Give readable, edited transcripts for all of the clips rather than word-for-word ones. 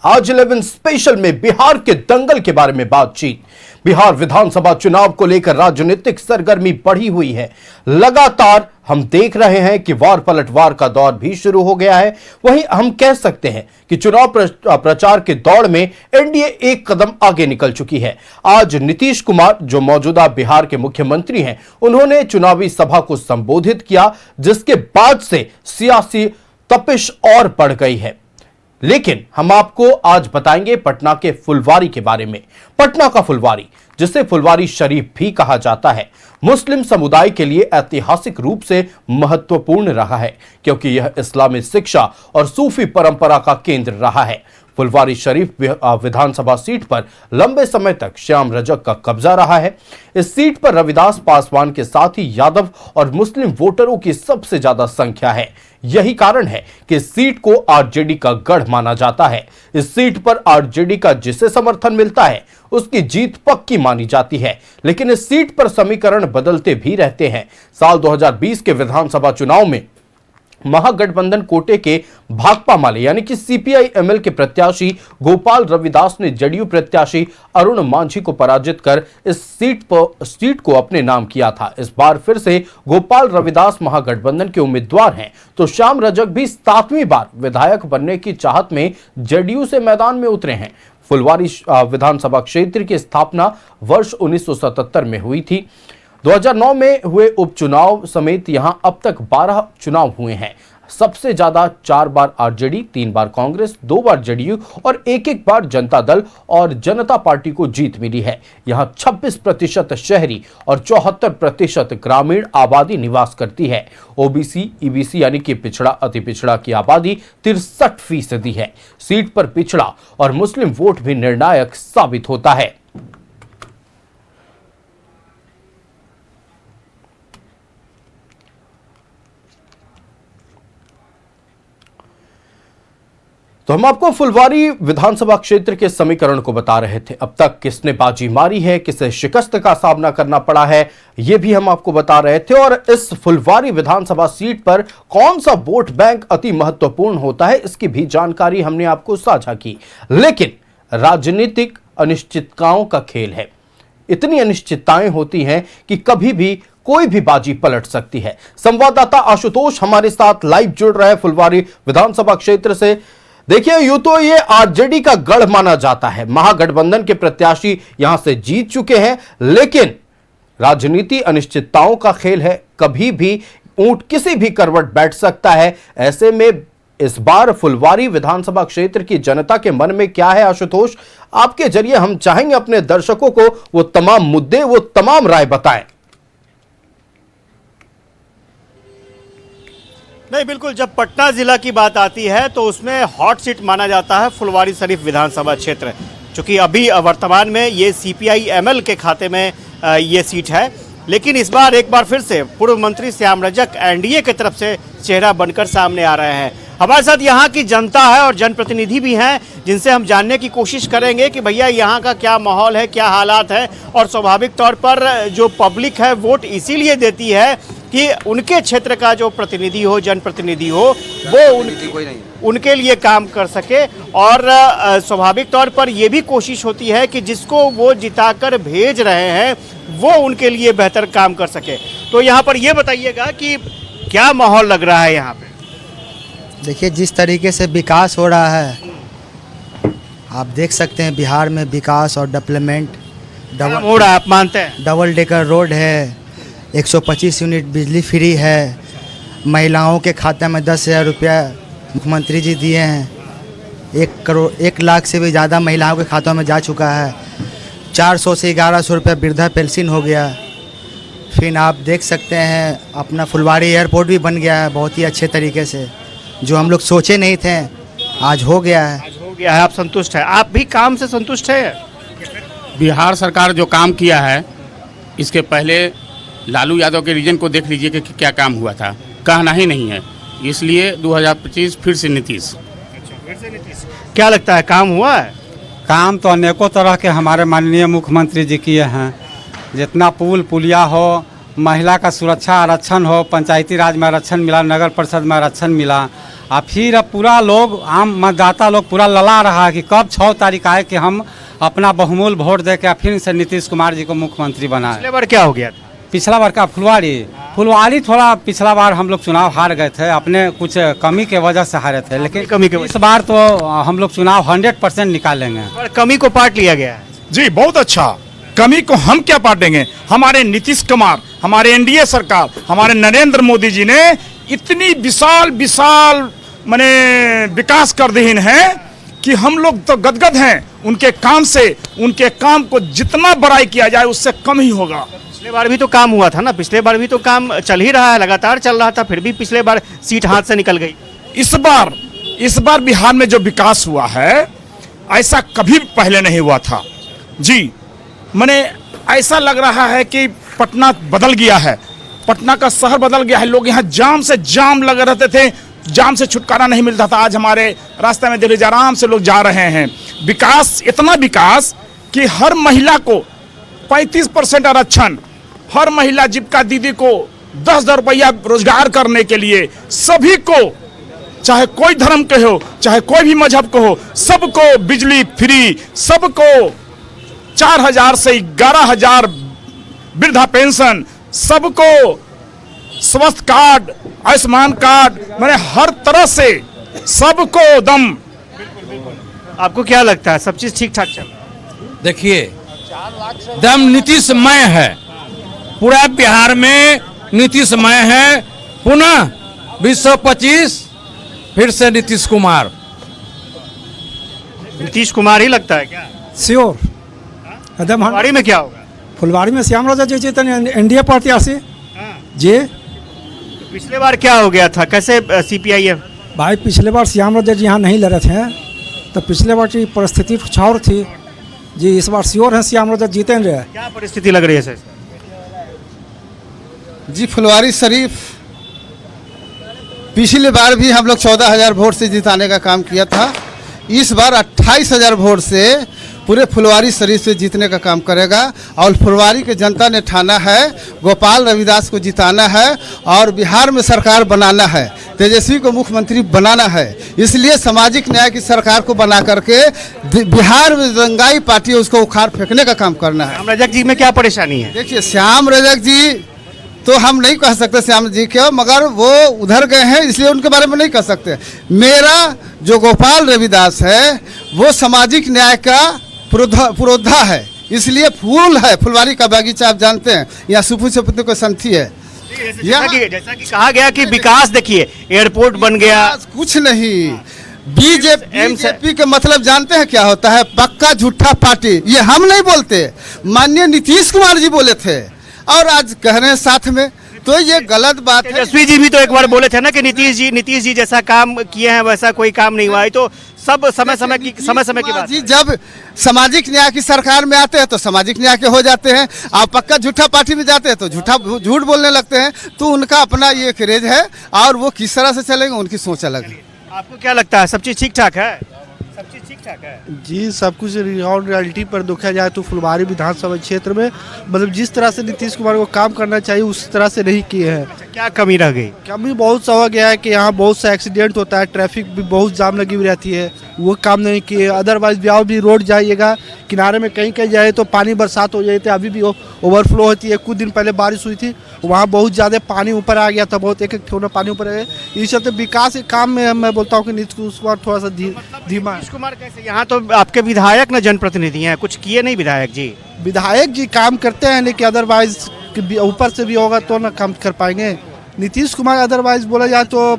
आज 11 स्पेशल में बिहार के दंगल के बारे में बातचीत। बिहार विधानसभा चुनाव को लेकर राजनीतिक सरगर्मी बढ़ी हुई है। लगातार हम देख रहे हैं कि वार पलटवार का दौर भी शुरू हो गया है। वहीं हम कह सकते हैं कि चुनाव प्रचार के दौड़ में एनडीए एक कदम आगे निकल चुकी है। आज नीतीश कुमार, जो मौजूदा बिहार के मुख्यमंत्री हैं, उन्होंने चुनावी सभा को संबोधित किया, जिसके बाद से सियासी तपिश और बढ़ गई है। लेकिन हम आपको आज बताएंगे पटना के फुलवारी के बारे में। पटना का फुलवारी, जिसे फुलवारी शरीफ भी कहा जाता है, मुस्लिम समुदाय के लिए ऐतिहासिक रूप से महत्वपूर्ण रहा है, क्योंकि यह इस्लामी शिक्षा और सूफी परंपरा का केंद्र रहा है। फुलवारी शरीफ विधानसभा सीट पर लंबे समय तक श्याम रजक का कब्जा रहा है। इस सीट पर रविदास पासवान के साथ ही यादव और मुस्लिम वोटरों की सबसे ज्यादा संख्या है। यही कारण है कि इस सीट को आरजेडी का गढ़ माना जाता है। इस सीट पर आरजेडी का जिसे समर्थन मिलता है, उसकी जीत पक्की मानी जाती है। लेकिन इस सीट पर समीकरण बदलते भी रहते हैं। साल 2020 के विधानसभा चुनाव में महागठबंधन कोटे के भाकपा माले यानी कि सीपीआई एमएल के प्रत्याशी गोपाल रविदास ने जदयू प्रत्याशी अरुण मांझी को पराजित कर इस सीट को अपने नाम किया था। इस बार फिर से गोपाल रविदास महागठबंधन के उम्मीदवार हैं, तो श्याम रजक भी 7वीं बार विधायक बनने की चाहत में जदयू से मैदान में उतरे हैं। फुलवारी विधानसभा क्षेत्र की स्थापना वर्ष 1977 में हुई थी। 2009 में हुए उपचुनाव समेत यहां अब तक 12 चुनाव हुए हैं। सबसे ज्यादा 4 बार आरजेडी, 3 बार कांग्रेस, 2 बार जदयू और एक बार जनता दल और जनता पार्टी को जीत मिली है। यहां 26% शहरी और 74% ग्रामीण आबादी निवास करती है। ओबीसी, ईबीसी यानी कि पिछड़ा अति पिछड़ा की आबादी 63% है। सीट पर पिछड़ा और मुस्लिम वोट भी निर्णायक साबित होता है। तो हम आपको फुलवारी विधानसभा क्षेत्र के समीकरण को बता रहे थे। अब तक किसने बाजी मारी है, किसे शिकस्त का सामना करना पड़ा है, यह भी हम आपको बता रहे थे। और इस फुलवारी विधानसभा सीट पर कौन सा वोट बैंक अति महत्वपूर्ण होता है, इसकी भी जानकारी हमने आपको साझा की। लेकिन राजनीतिक अनिश्चितताओं का खेल है। इतनी अनिश्चितताएं होती हैं कि कभी भी कोई भी बाजी पलट सकती है। संवाददाता आशुतोष हमारे साथ लाइव जुड़ रहे फुलवारी विधानसभा क्षेत्र से। देखिए, यूं तो ये आरजेडी का गढ़ माना जाता है। महागठबंधन के प्रत्याशी यहां से जीत चुके हैं, लेकिन राजनीति अनिश्चितताओं का खेल है। कभी भी ऊंट किसी भी करवट बैठ सकता है। ऐसे में इस बार फुलवारी विधानसभा क्षेत्र की जनता के मन में क्या है आशुतोष? आपके जरिए हम चाहेंगे अपने दर्शकों को वो तमाम मुद्दे, वो तमाम राय बताएं। नहीं, बिल्कुल, जब पटना जिला की बात आती है तो उसमें हॉट सीट माना जाता है फुलवारी शरीफ विधानसभा क्षेत्र, क्योंकि अभी वर्तमान में ये सीपीआई एमएल के खाते में ये सीट है। लेकिन इस बार एक बार फिर से पूर्व मंत्री श्याम रजक एनडीए की तरफ से चेहरा बनकर सामने आ रहे हैं। हमारे साथ यहाँ की जनता है और जनप्रतिनिधि भी हैं, जिनसे हम जानने की कोशिश करेंगे कि भैया यहाँ का क्या माहौल है, क्या हालात है। और स्वाभाविक तौर पर जो पब्लिक है वोट इसीलिए देती है कि उनके क्षेत्र का जो प्रतिनिधि हो, जनप्रतिनिधि हो, वो उनके लिए काम कर सके। और स्वाभाविक तौर पर यह भी कोशिश होती है कि जिसको वो जिताकर भेज रहे हैं वो उनके लिए बेहतर काम कर सके। तो यहाँ पर ये बताइएगा कि क्या माहौल लग रहा है यहाँ पे? देखिए, जिस तरीके से विकास हो रहा है, आप देख सकते हैं बिहार में विकास और डेवलपमेंट हो रहा है, आप मानते हैं? डबल डेकर रोड है, 125 यूनिट बिजली फ्री है, महिलाओं के खाते में 10,000 रुपया मुख्यमंत्री जी दिए हैं। 1 लाख से भी ज़्यादा महिलाओं के खातों में जा चुका है। 400 से 1100 रुपया वृद्धा पेंशन हो गया। फिर आप देख सकते हैं अपना फुलवारी एयरपोर्ट भी बन गया है बहुत ही अच्छे तरीके से, जो हम लोग सोचे नहीं थे, आज हो गया है। आज हो गया है, आप संतुष्ट हैं? आप भी काम से संतुष्ट हैं? बिहार सरकार जो काम किया है, इसके पहले लालू यादव के रीजन को देख लीजिए कि क्या काम हुआ था, कहना ही नहीं है। इसलिए 2025 फिर से नीतीश। फिर से नीतीश। क्या लगता है, काम हुआ है? काम तो अनेकों तरह के हमारे माननीय मुख्यमंत्री जी किए हैं। जितना पुल पुलिया हो, महिला का सुरक्षा आरक्षण हो, पंचायती राज में आरक्षण मिला, नगर परिषद में आरक्षण मिला, और फिर अब पूरा लोग आम मतदाता लोग पूरा लला रहा है कि कब 6 तारीख आए कि हम अपना बहुमूल्य वोट दे के फिर से नीतीश कुमार जी को मुख्यमंत्री बनाए। पिछले बार क्या हो गया था? पिछला बार का फुलवारी थोड़ा पिछला बार हम लोग चुनाव हार गए थे, अपने कुछ कमी के वजह से हारे थे, लेकिन कमी के वजह इस बार तो हम लोग चुनाव 100% निकालेंगे। और कमी को पाट लिया गया है। जी बहुत अच्छा। कमी को हम क्या पाटेंगे? हमारे नीतीश कुमार, हमारे एनडीए सरकार, हमारे नरेंद्र मोदी जी ने इतनी विशाल विशाल माने विकास कर दी है कि हम लोग तो गदगद हैं उनके काम से। उनके काम को जितना बड़ाई किया जाए उससे कम ही होगा। पिछले बार भी तो काम हुआ था ना, पिछले बार भी तो काम चल ही रहा है, लगातार चल रहा था, फिर भी पिछले बार सीट हाथ से निकल गई। इस बार बिहार में जो विकास हुआ है ऐसा कभी पहले नहीं हुआ था जी। माने ऐसा लग रहा है कि पटना बदल गया है, पटना का शहर बदल गया है। लोग यहाँ जाम से जाम लगे रहते थे, जाम से छुटकारा नहीं मिलता था। आज हमारे रास्ते में देखिए आराम से लोग जा रहे हैं। विकास, इतना विकास कि हर महिला को 35% आरक्षण, हर महिला जीविका दीदी को 10,000 रुपया रोजगार करने के लिए सभी को, चाहे कोई धर्म के हो, चाहे कोई भी मजहब को हो, सबको बिजली फ्री, सबको 4,000 से 11,000 वृद्धा पेंशन, सबको स्वास्थ्य कार्ड, आयुष्मान कार्ड, मैंने हर तरह से सबको दम। आपको क्या लगता है सब चीज ठीक ठाक चल रहा है? देखिए दम नीतीशमय है, पूरा बिहार में नीतीशमय है। पुनः 2025 फिर से नीतीश कुमार। नीतीश कुमार ही लगता है क्या? श्योर एकदम। फुलवारी में क्या होगा? फुलवारी में श्याम राजा जी जीतन एनडीए प्रत्याशी जी। पिछले बार क्या हो गया था, कैसे सीपीआईएम? भाई पिछले बार श्याम राजा जी यहाँ नहीं लड़े थे, तो पिछले बार की परिस्थिति कुछ और थी जी। इस बार श्योर है श्याम राजा जीतेंगे। क्या परिस्थिति लग रही है सर? जी फुलवारी शरीफ पिछली बार भी हम लोग 14,000 वोट से जिताने का काम किया था। इस बार 28,000 वोट से पूरे फुलवारी शरीफ से जीतने का काम करेगा। और फुलवारी के जनता ने ठाना है गोपाल रविदास को जिताना है और बिहार में सरकार बनाना है, तेजस्वी को मुख्यमंत्री बनाना है। इसलिए सामाजिक न्याय की सरकार को बना करके बिहार में दंगाई पार्टी है उसको उखाड़ फेंकने का काम करना है। श्याम रजक जी में क्या परेशानी है? देखिए श्याम रजक जी तो हम नहीं कह सकते श्याम जी के, मगर वो उधर गए हैं इसलिए उनके बारे में नहीं कह सकते। मेरा जो गोपाल रविदास है वो सामाजिक न्याय का पुरोधा है, इसलिए फूल है फुलवारी का बागीचा। आप जानते हैं यहाँ सुपु सपुत को संथी है। जैसा कि कहा गया कि विकास, देखिए एयरपोर्ट बन गया, कुछ नहीं। बीजेपी के मतलब जानते हैं क्या होता है? पक्का झूठा पार्टी। ये हम नहीं बोलते, माननीय नीतीश कुमार जी बोले थे और आज कह रहे हैं साथ में, तो ये गलत बात है। तेजस्वी जी भी तो एक बार बोले थे ना कि नीतीश जी जैसा काम किए हैं वैसा कोई काम नहीं हुआ है। तो सब समय समय की बात जी। जब सामाजिक न्याय की सरकार में आते हैं तो सामाजिक न्याय के हो जाते हैं, आप पक्का झूठा पार्टी में जाते हैं तो झूठ बोलने लगते हैं। तो उनका अपना ये क्रेज है और वो किस तरह से चलेंगे उनकी सोच अलग है। आपको क्या लगता है सब चीज ठीक ठाक है? सब चीज ठीक ठाक है जी। सब कुछ रियलिटी पर देखा जाए तो फुलवारी विधानसभा क्षेत्र में मतलब जिस तरह से नीतीश कुमार को काम करना चाहिए उस तरह से नहीं किए हैं। क्या कमी रह गई? कमी बहुत सा हो गया है कि यहाँ बहुत सा एक्सीडेंट होता है, ट्रैफिक भी बहुत जाम लगी हुई रहती है, वो काम नहीं किए। अदरवाइज ब्याह भी रोड जाइएगा किनारे में कहीं कहीं जाए तो पानी बरसात हो जाती है, अभी भी ओवरफ्लो होती है। कुछ दिन पहले बारिश हुई थी, वहाँ बहुत ज़्यादा पानी ऊपर आ गया था, बहुत एक ठोना पानी ऊपर आ गया। इस चलते विकास के काम में मैं बोलता हूँ कि नीतीश कुमार थोड़ा सा धीमा है। नीतीश कुमार कैसे? यहाँ तो आपके विधायक ना जनप्रतिनिधि हैं, कुछ किए नहीं विधायक जी? विधायक जी काम करते हैं लेकिन अदरवाइज ऊपर से भी होगा तो ना काम कर पाएंगे। नीतीश कुमार अदरवाइज बोला जाए तो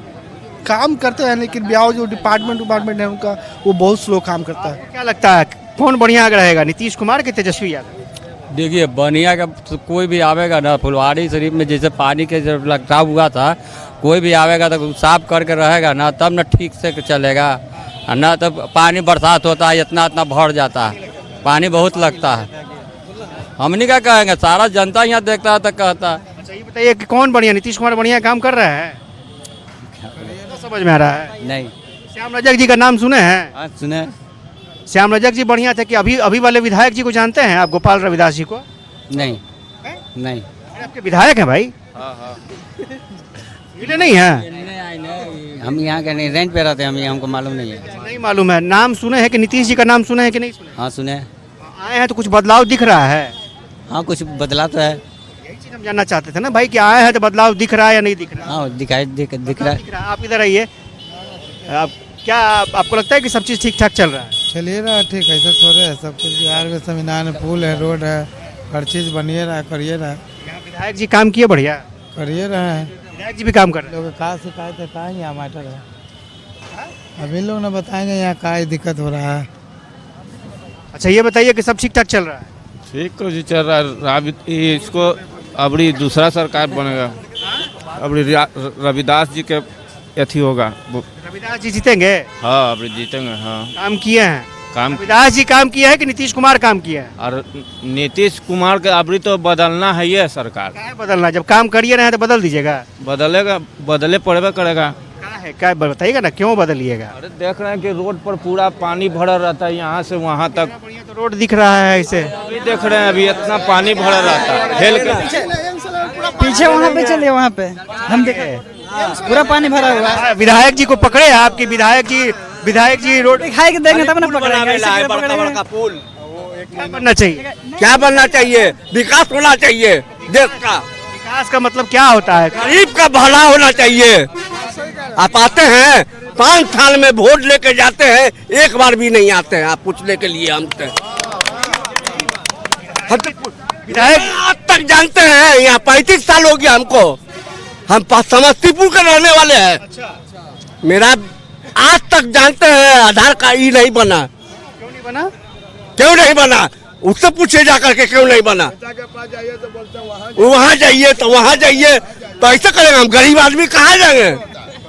काम करते हैं लेकिन ब्याह जो डिपार्टमेंट है उनका वो बहुत स्लो काम करता है। क्या लगता है कौन बढ़िया रहेगा, नीतीश कुमार के तेजस्वी यादव? देखिए बढ़िया का तो कोई भी आवेगा ना, फुलवारी शरीफ में जैसे पानी के जब लकटाव हुआ था, कोई भी आवेगा तो साफ करके रहेगा ना तब ना ठीक से चलेगा, ना तब पानी बरसात होता है इतना भर जाता है, पानी बहुत लगता है। हमने क्या कहेंगे, सारा जनता यहाँ देखता है तो कहता है। अच्छा ये बताइए कि कौन बढ़िया, नीतीश कुमार बढ़िया काम कर रहा है? तो समझ में आ रहा है नहीं। श्याम रजक जी का नाम सुने हैं? सुने। श्याम रजक जी बढ़िया थे कि अभी वाले विधायक जी को जानते हैं आप, गोपाल रविदास जी को? नहीं नहीं। आपके विधायक हैं भाई? मिले नहीं हैं? हम यहाँ के नहीं, रेंट पे रहते हैं हम, हमको मालूम नहीं है। नहीं मालूम है। नाम सुने हैं कि नीतीश जी का नाम सुने हैं कि नहीं सुने? हाँ सुने। आए हैं तो कुछ बदलाव दिख रहा है? हाँ कुछ बदला तो है। यही चीज हम जानना चाहते थे ना भाई कि आए हैं तो बदलाव दिख रहा है या नहीं दिख रहा है? हाँ दिख रहा है। दिख रहा है। आप इधर आइए। आप क्या आपको लगता है कि सब चीज़ ठीक ठाक चल रहा है? चलिए रहा ठीक, ऐसा थोड़े है। सब कुछ बिहार में संविधान है, पुल है, रोड है, हर चीज़ बनिए रहा, करिए रहा। यहाँ विधायक जी काम किए बढ़िया? करिए रहा है। विधायक जी भी काम कर रहे हैं। लोग का शिकायत है, कहाँ यहाँ मैटर है? अभी लोग ना बताएंगे यहाँ का दिक्कत हो रहा है। अच्छा ये बताइए कि सब ठीक ठाक चल रहा है? ठीक तो जी चल रहा है। अभी इसको अबड़ी दूसरा सरकार बनेगा, अबड़ी रविदास जी के अथी होगा। रविदास जी जीतेंगे? हाँ अबड़ी जीतेंगे। हाँ काम किए हैं काम। रविदास जी काम किया है कि नीतीश कुमार काम किया है? और नीतीश कुमार के अबड़ी तो बदलना है ये सरकार। क्या है बदलना? जब काम करिए रहे हैं तो बदल दीजिएगा। बदलेगा, बदले पड़ेगा करेगा। क्या बताइएगा ना, क्यों बदलिएगा? अरे देख रहे हैं कि रोड पर पूरा पानी भरा रहता है, यहाँ से वहाँ तक। बढ़िया तो रोड दिख रहा है ऐसे। अभी देख रहे हैं अभी इतना पानी भरा रहता है। हेल के पीछे वहाँ पे चलिए, वहाँ पे हम देखे पूरा पानी भरा हुआ है। विधायक जी को पकड़े आपके विधायक जी रोड दिखाई देंगे तब ना पकड़ेंगे। क्या बनना चाहिए? क्या बनना चाहिए? विकास होना चाहिए देश का। विकास का मतलब क्या होता है? गरीब का भला होना चाहिए। आप आते हैं 5 साल में वोट लेके जाते हैं, एक बार भी नहीं आते हैं आप पूछने के लिए हमसे। विधायक आज तक जानते हैं, यहाँ 35 साल हो गया हमको। हम समस्तीपुर के रहने वाले हैं। मेरा आज तक जानते हैं आधार कार्ड ही नहीं बना। क्यों नहीं बना? क्यों नहीं बना उससे पूछे जाकर के, क्यों नहीं बना? वहाँ जाइए तो वहाँ जाइए तो ऐसा करेंगे हम। गरीब आदमी कहाँ जाएंगे?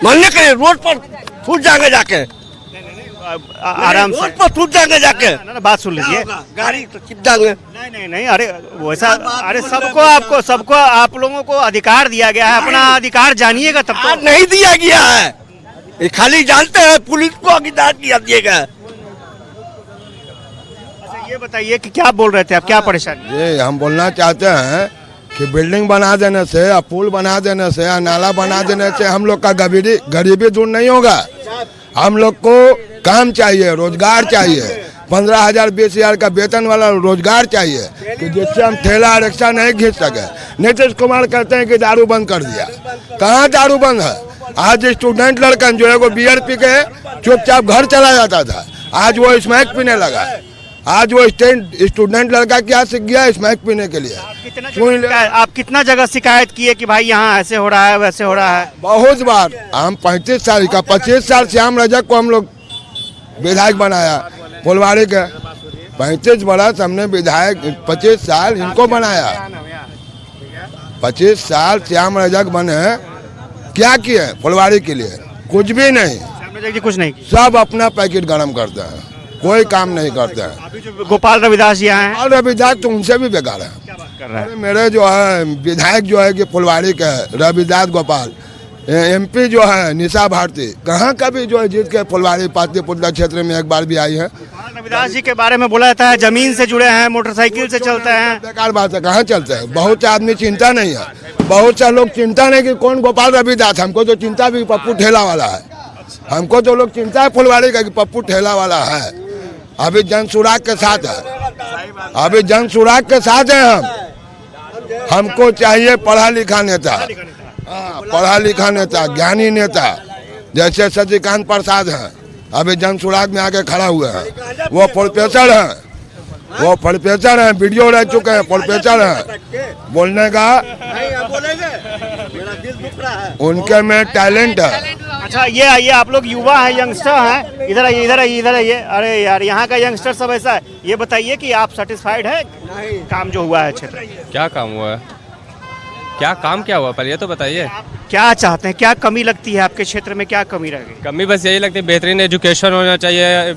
मरने के लिए रोड पर छूट जाएंगे जाके। आराम से रोड पर छूट जाएंगे जाके। ना बात सुन लीजिए। गाड़ी तो छिप जाएंगे। नहीं अरे वैसा, अरे सबको आप लोगों को अधिकार दिया गया है, अपना अधिकार जानिएगा तब तो। नहीं दिया गया है, ये खाली जानते हैं पुलिस को अधिकार दिएगा। अच्छा ये बताइए कि क्या बोल रहे थे आप, क्या परेशानी? ये हम बोलना चाहते हैं कि बिल्डिंग बना देने से, पुल बना देने से, नाला बना देने से हम लोग का गरीबी दूर नहीं होगा। हम लोग को काम चाहिए, रोजगार चाहिए। 15,000 20,000 का वेतन वाला रोजगार चाहिए कि जिससे हम ठेला रिक्शा नहीं खींच सके। नीतीश कुमार कहते हैं कि दारू बंद कर दिया। कहाँ दारू बंद है? आज स्टूडेंट लड़का जो है वो बियर पी के चुपचाप घर चला जाता था, आज वो स्मैक पीने लगा। आज वो स्टूडेंट लड़का क्या सीख गया? स्मैक पीने के लिए। आप कितना जगह शिकायत किए कि भाई यहाँ ऐसे हो रहा है वैसे हो रहा है? बहुत बार। हम 35 साल का 25 साल श्याम रजक को हम लोग विधायक बनाया फुलवाड़ी के। 35 बरस हमने विधायक, 25 साल इनको बनाया। 25 साल श्याम रजक बने, क्या किए फुलवाड़ी के लिए? कुछ भी नहीं। श्याम रजक जी कुछ नहीं, सब अपना पैकेट गरम करते हैं, कोई काम नहीं करते हैं। अभी जो गोपाल रविदास जी आए हैं, और रविदास तो उनसे भी बेकार है। क्या बात कर रहा है? मेरे जो है विधायक जो है कि फुलवाड़ी के रविदास गोपाल, MP जो है निशा भारती, कहाँ का भी जो है जीत के फुलवाड़ी पाटलिपुत्र क्षेत्र में एक बार भी आई है। रविदास जी के बारे में बोला जाता है जमीन से जुड़े हैं, मोटरसाइकिल से चलते हैं। बेकार बात है, कहाँ चलते हैं? बहुत से आदमी चिंता नहीं है, बहुत से लोग चिंता नहीं कि कौन गोपाल रविदास। हमको तो चिंता भी पप्पू ठेला वाला है। हमको तो लोग चिंता है फुलवाड़ी का कि पप्पू ठेला वाला है। अभी जन सुराग के साथ है, अभी जन सुराग के साथ है हम। हमको चाहिए पढ़ा लिखा नेता, पढ़ा लिखा नेता, ज्ञानी नेता, जैसे शशिकांत प्रसाद हैं, अभी जन सुराग में आके खड़ा हुए हैं। वो प्रोफेसर हैं, वो प्रोफेसर हैं, वीडियो रह चुके हैं, प्रोफेसर हैं। बोलने का उनके में टैलेंट है। अच्छा ये आइए, आप लोग युवा हैं, यंगस्टर हैं, इधर आइए इधर आइए इधर आइए। अरे यार यहाँ का यंगस्टर सब ऐसा है। ये बताइए कि आप सेटिस्फाइड है काम जो हुआ है क्षेत्र? क्या काम हुआ है? क्या काम क्या हुआ पर ये तो बताइए। क्या चाहते हैं, क्या कमी लगती है आपके क्षेत्र में? क्या कमी रह गई? कमी बस यही लगती है, बेहतरीन एजुकेशन होना चाहिए,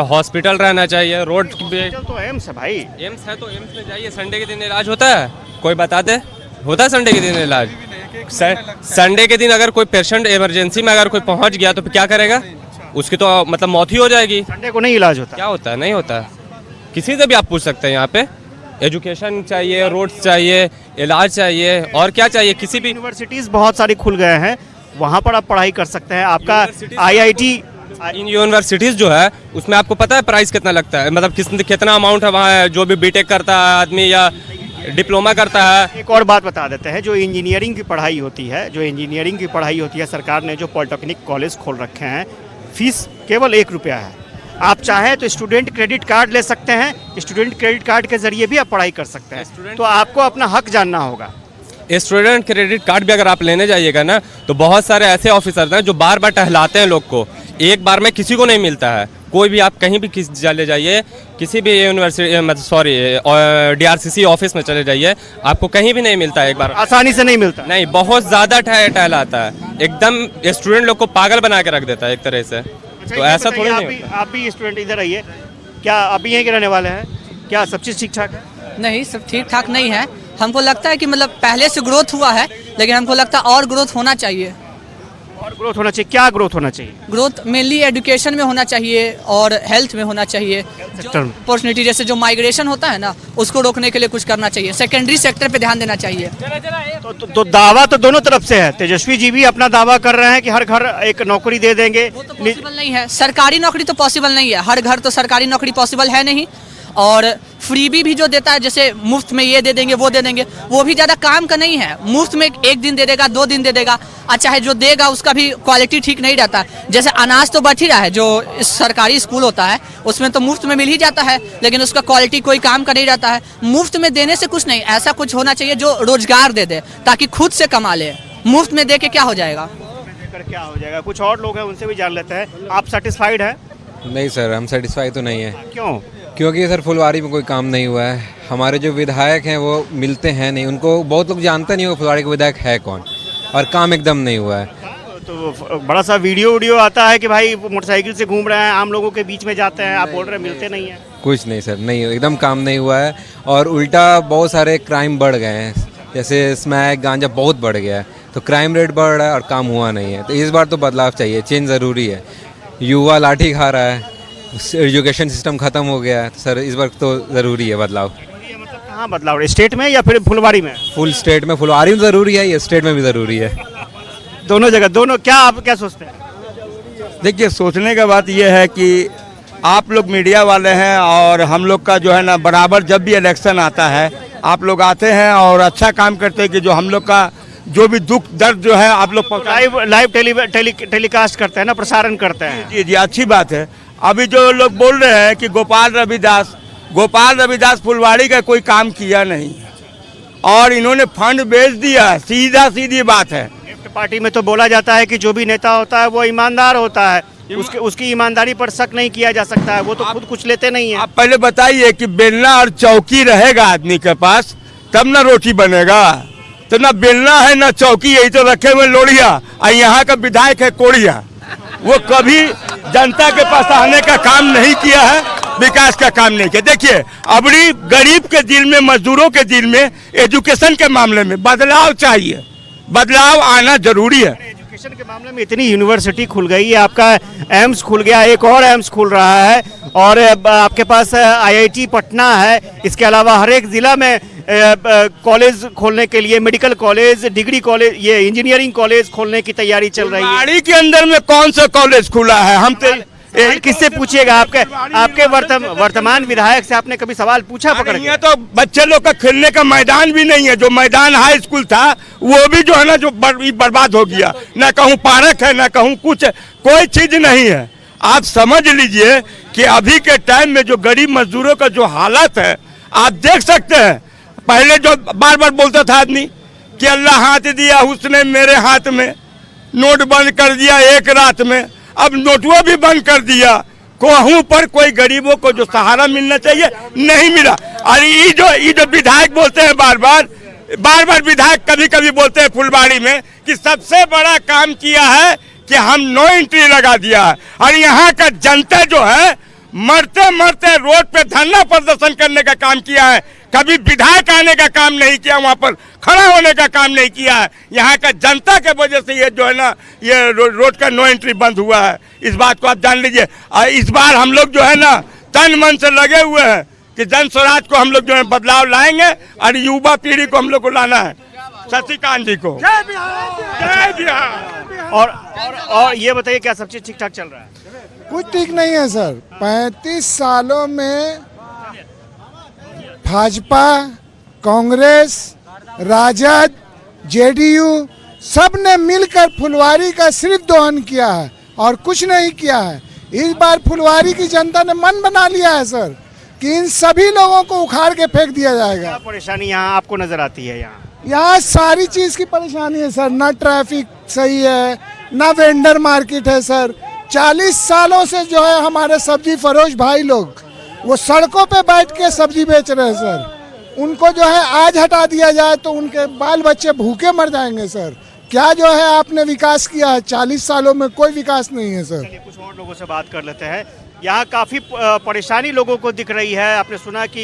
हॉस्पिटल रहना चाहिए, रोड तो एम्स है भाई। एम्स है तो एम्स में जाइए। संडे के दिन इलाज होता है? कोई बता दे, होता है संडे के दिन इलाज? संडे के दिन अगर कोई पेशेंट इमरजेंसी में अगर कोई पहुंच गया तो क्या करेगा? उसकी तो मतलब मौत ही हो जाएगी। संडे को नहीं इलाज होता? क्या होता है? नहीं होता। किसी से भी आप पूछ सकते हैं। यहाँ पे एजुकेशन चाहिए, रोड्स चाहिए, इलाज चाहिए, और क्या चाहिए? किसी भी यूनिवर्सिटीज बहुत सारी खुल गए हैं, वहाँ पर आप पढ़ाई कर सकते हैं। आपका IIT इन यूनिवर्सिटीज़ जो है उसमें आपको पता है प्राइस कितना लगता है, मतलब कितना अमाउंट है वहाँ जो भी बीटेक करता है आदमी या डिप्लोमा करता है। एक और बात बता देते हैं, जो इंजीनियरिंग की पढ़ाई होती है, सरकार ने जो पॉलिटेक्निक कॉलेज खोल रखे हैं, फीस केवल 1 रुपया है। आप चाहें तो स्टूडेंट क्रेडिट कार्ड ले सकते हैं, स्टूडेंट क्रेडिट कार्ड के जरिए भी आप पढ़ाई कर सकते हैं। तो आपको अपना हक जानना होगा। स्टूडेंट क्रेडिट कार्ड भी अगर आप लेने जाइएगा ना तो बहुत सारे ऐसे ऑफिसर हैं जो बार बार टहलाते हैं लोग को, एक बार में किसी को नहीं मिलता है। कोई भी आप कहीं भी चले जाइए, किसी भी यूनिवर्सिटी DRCC ऑफिस में चले जाइए, आपको कहीं भी नहीं मिलता है, एक बार आसानी से नहीं मिलता, नहीं, बहुत ज़्यादा टहलाता है, एकदम स्टूडेंट लोग को पागल बना के रख देता है एक तरह से। तो ऐसा थोड़ी नहीं। आप भी स्टूडेंट इधर आइए, क्या आप भी यहीं के रहने वाले हैं? क्या सब चीज़ ठीक ठाक है? नहीं, सब ठीक ठाक नहीं है। हमको लगता है कि मतलब पहले से ग्रोथ हुआ है, लेकिन हमको लगता है और ग्रोथ होना चाहिए। और ग्रोथ होना चाहिए? क्या ग्रोथ होना चाहिए? ग्रोथ मेनली एजुकेशन में होना चाहिए और हेल्थ में होना चाहिए। अपॉर्चुनिटी जैसे जो माइग्रेशन होता है ना, उसको रोकने के लिए कुछ करना चाहिए। सेकेंडरी सेक्टर पे ध्यान देना चाहिए। तो दावा तो दोनों तरफ से है। तेजस्वी जी भी अपना दावा कर रहे हैं कि हर घर एक नौकरी दे देंगे। वो तो पॉसिबल नहीं है, सरकारी नौकरी तो पॉसिबल नहीं है, हर घर तो सरकारी नौकरी पॉसिबल है नहीं। और फ्रीबी भी जो देता है, जैसे मुफ्त में ये दे देंगे वो दे देंगे, वो भी ज़्यादा काम का नहीं है। मुफ्त में 1 दिन दे देगा, 2 दिन दे देगा, और चाहे जो देगा उसका भी क्वालिटी ठीक नहीं रहता। जैसे अनाज तो बढ़ ही रहा है, जो सरकारी स्कूल होता है उसमें तो मुफ्त में मिल ही जाता है, लेकिन उसका क्वालिटी कोई काम का नहीं रहता है। मुफ्त में देने से कुछ नहीं, ऐसा कुछ होना चाहिए जो रोजगार दे दे, ताकि खुद से कमा ले। मुफ्त में दे के क्या हो जाएगा? क्या हो जाएगा? कुछ और लोग हैं, उनसे भी जान लेते हैं। आप सेटिस्फाइड है? नहीं सर, हम सेटिस्फाई तो नहीं है। क्यों? क्योंकि सर फुलवारी में कोई काम नहीं हुआ है। हमारे जो विधायक हैं वो मिलते हैं नहीं, उनको बहुत लोग जानते नहीं हो फुलवारी का विधायक है कौन, और काम एकदम नहीं हुआ है। तो बड़ा सा वीडियो आता है कि भाई मोटरसाइकिल से घूम रहे हैं, आम लोगों के बीच में जाते हैं, आप बोल रहे हैं मिलते नहीं हैं। कुछ नहीं सर, नहीं, एकदम काम नहीं हुआ है। और उल्टा बहुत सारे क्राइम बढ़ गए हैं, जैसे स्मैक गांजा बहुत बढ़ गया है, तो क्राइम रेट बढ़ रहा है और काम हुआ नहीं है। तो इस बार तो बदलाव चाहिए, चेंज ज़रूरी है। युवा लाठी खा रहा है, एजुकेशन सिस्टम खत्म हो गया है, तो सर इस बार तो ज़रूरी है बदलाव। मतलब कहाँ बदलाव? स्टेट में या फिर फुलवारी में? फुल स्टेट में, फुलवारी में ज़रूरी है, ये स्टेट में भी ज़रूरी है, दोनों जगह। दोनों क्या, आप क्या सोचते हैं? देखिए, सोचने का बात यह है कि आप लोग मीडिया वाले हैं और हम लोग का जो है ना बराबर जब भी इलेक्शन आता है आप लोग आते हैं और अच्छा काम करते हैं कि जो हम लोग का जो भी दुख दर्द जो है आप लोग लाइव टेलीकास्ट करते हैं ना, प्रसारण करते हैं। जी, अच्छी बात है। अभी जो लोग बोल रहे हैं कि गोपाल रविदास फुलवारी का कोई काम किया नहीं और इन्होंने फंड बेच दिया, सीधी बात है। पार्टी में तो बोला जाता है कि जो भी नेता होता है वो ईमानदार होता है, उसकी ईमानदारी पर शक नहीं किया जा सकता है, वो तो खुद कुछ लेते नहीं है। आप पहले बताइए कि बेलना और चौकी रहेगा आदमी के पास तब ना रोटी बनेगा, तो ना बेलना है ना चौकी, यही तो रखे हुए लोड़िया। और यहाँ का विधायक है कोड़िया, वो कभी जनता के पास आने का काम नहीं किया है, विकास का काम नहीं किया। देखिए, अबड़ी गरीब के दिल में, मजदूरों के दिल में एजुकेशन के मामले में बदलाव चाहिए, बदलाव आना जरूरी है। एजुकेशन के मामले में इतनी यूनिवर्सिटी खुल गई है, आपका एम्स खुल गया, एक और एम्स खुल रहा है, और आपके पास IIT पटना है। इसके अलावा हर एक जिला में कॉलेज खोलने के लिए, मेडिकल कॉलेज, डिग्री कॉलेज, ये इंजीनियरिंग कॉलेज खोलने की तैयारी चल रही है। फुलवारी के अंदर में कौन सा कॉलेज खुला है? हम तो किससे पूछिएगा? आपके वर्तमान विधायक से आपने कभी सवाल पूछा? पकड़ के तो बच्चे लोग का खेलने का मैदान भी नहीं है, जो मैदान हाई स्कूल था वो भी जो है ना जो बर्बाद हो गया, ना कहूँ पार्क है, ना कहूँ कुछ, कोई चीज नहीं है। आप समझ लीजिए कि अभी के टाइम में जो गरीब मजदूरों का जो हालत है आप देख सकते हैं। पहले जो बार बार बोलता था आदमी कि अल्लाह हाथ दिया उसने मेरे हाथ में, नोट बंद कर दिया एक रात में, अब नोटुआ भी बंद कर दिया। कहूँ पर कोई गरीबों को जो सहारा मिलना चाहिए नहीं मिला। और ये जो विधायक बोलते हैं बार बार विधायक कभी कभी बोलते हैं फुलवारी में कि सबसे बड़ा काम किया है कि हम नो एंट्री लगा दिया है, और यहाँ का जनता जो है मरते मरते रोड पे धरना प्रदर्शन करने का काम किया है, कभी विधायक आने का काम नहीं किया, वहाँ पर खड़ा होने का काम नहीं किया है। यहाँ का जनता के वजह से ये जो है ना ये रोड का नो एंट्री बंद हुआ है, इस बात को आप जान लीजिए। और इस बार हम लोग जो है ना तन मन से लगे हुए हैं कि जन स्वराज को हम लोग जो है बदलाव लाएंगे और युवा पीढ़ी को हम लोग को लाना है। शशिकांत जी को। जय बिहार। और ये बताइए क्या सब चीज ठीक ठाक चल रहा है? कुछ ठीक नहीं है सर। 35 सालों में भाजपा, कांग्रेस, राजद, जेडीयू सब ने मिलकर फुलवारी का सिर्फ दोहन किया है और कुछ नहीं किया है। इस बार फुलवारी की जनता ने मन बना लिया है सर कि इन सभी लोगों को उखाड़ के फेंक दिया जाएगा। क्या परेशानी यहाँ आपको नजर आती है? यहाँ सारी चीज की परेशानी है सर। ना ट्रैफिक सही है, ना वेंडर मार्केट है सर। 40 सालों से जो है हमारे सब्जी फरोश भाई लोग वो सड़कों पे बैठ के सब्जी बेच रहे हैं सर। उनको जो है आज हटा दिया जाए तो उनके बाल बच्चे भूखे मर जाएंगे सर। क्या जो है आपने विकास किया है? 40 सालों में कोई विकास नहीं है सर। कुछ और लोगों से बात कर लेते हैं। यहाँ काफ़ी परेशानी लोगों को दिख रही है। आपने सुना कि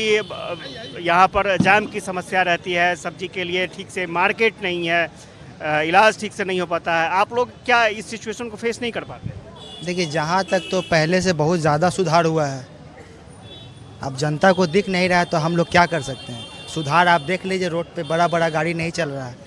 यहाँ पर जाम की समस्या रहती है, सब्जी के लिए ठीक से मार्केट नहीं है, इलाज ठीक से नहीं हो पाता है। आप लोग क्या इस सिचुएशन को फेस नहीं कर पाते? देखिए, जहाँ तक तो पहले से बहुत ज़्यादा सुधार हुआ है। अब जनता को दिख नहीं रहा है तो हम लोग क्या कर सकते हैं? सुधार आप देख लीजिए, रोड पे बड़ा बड़ा गाड़ी नहीं चल रहा है।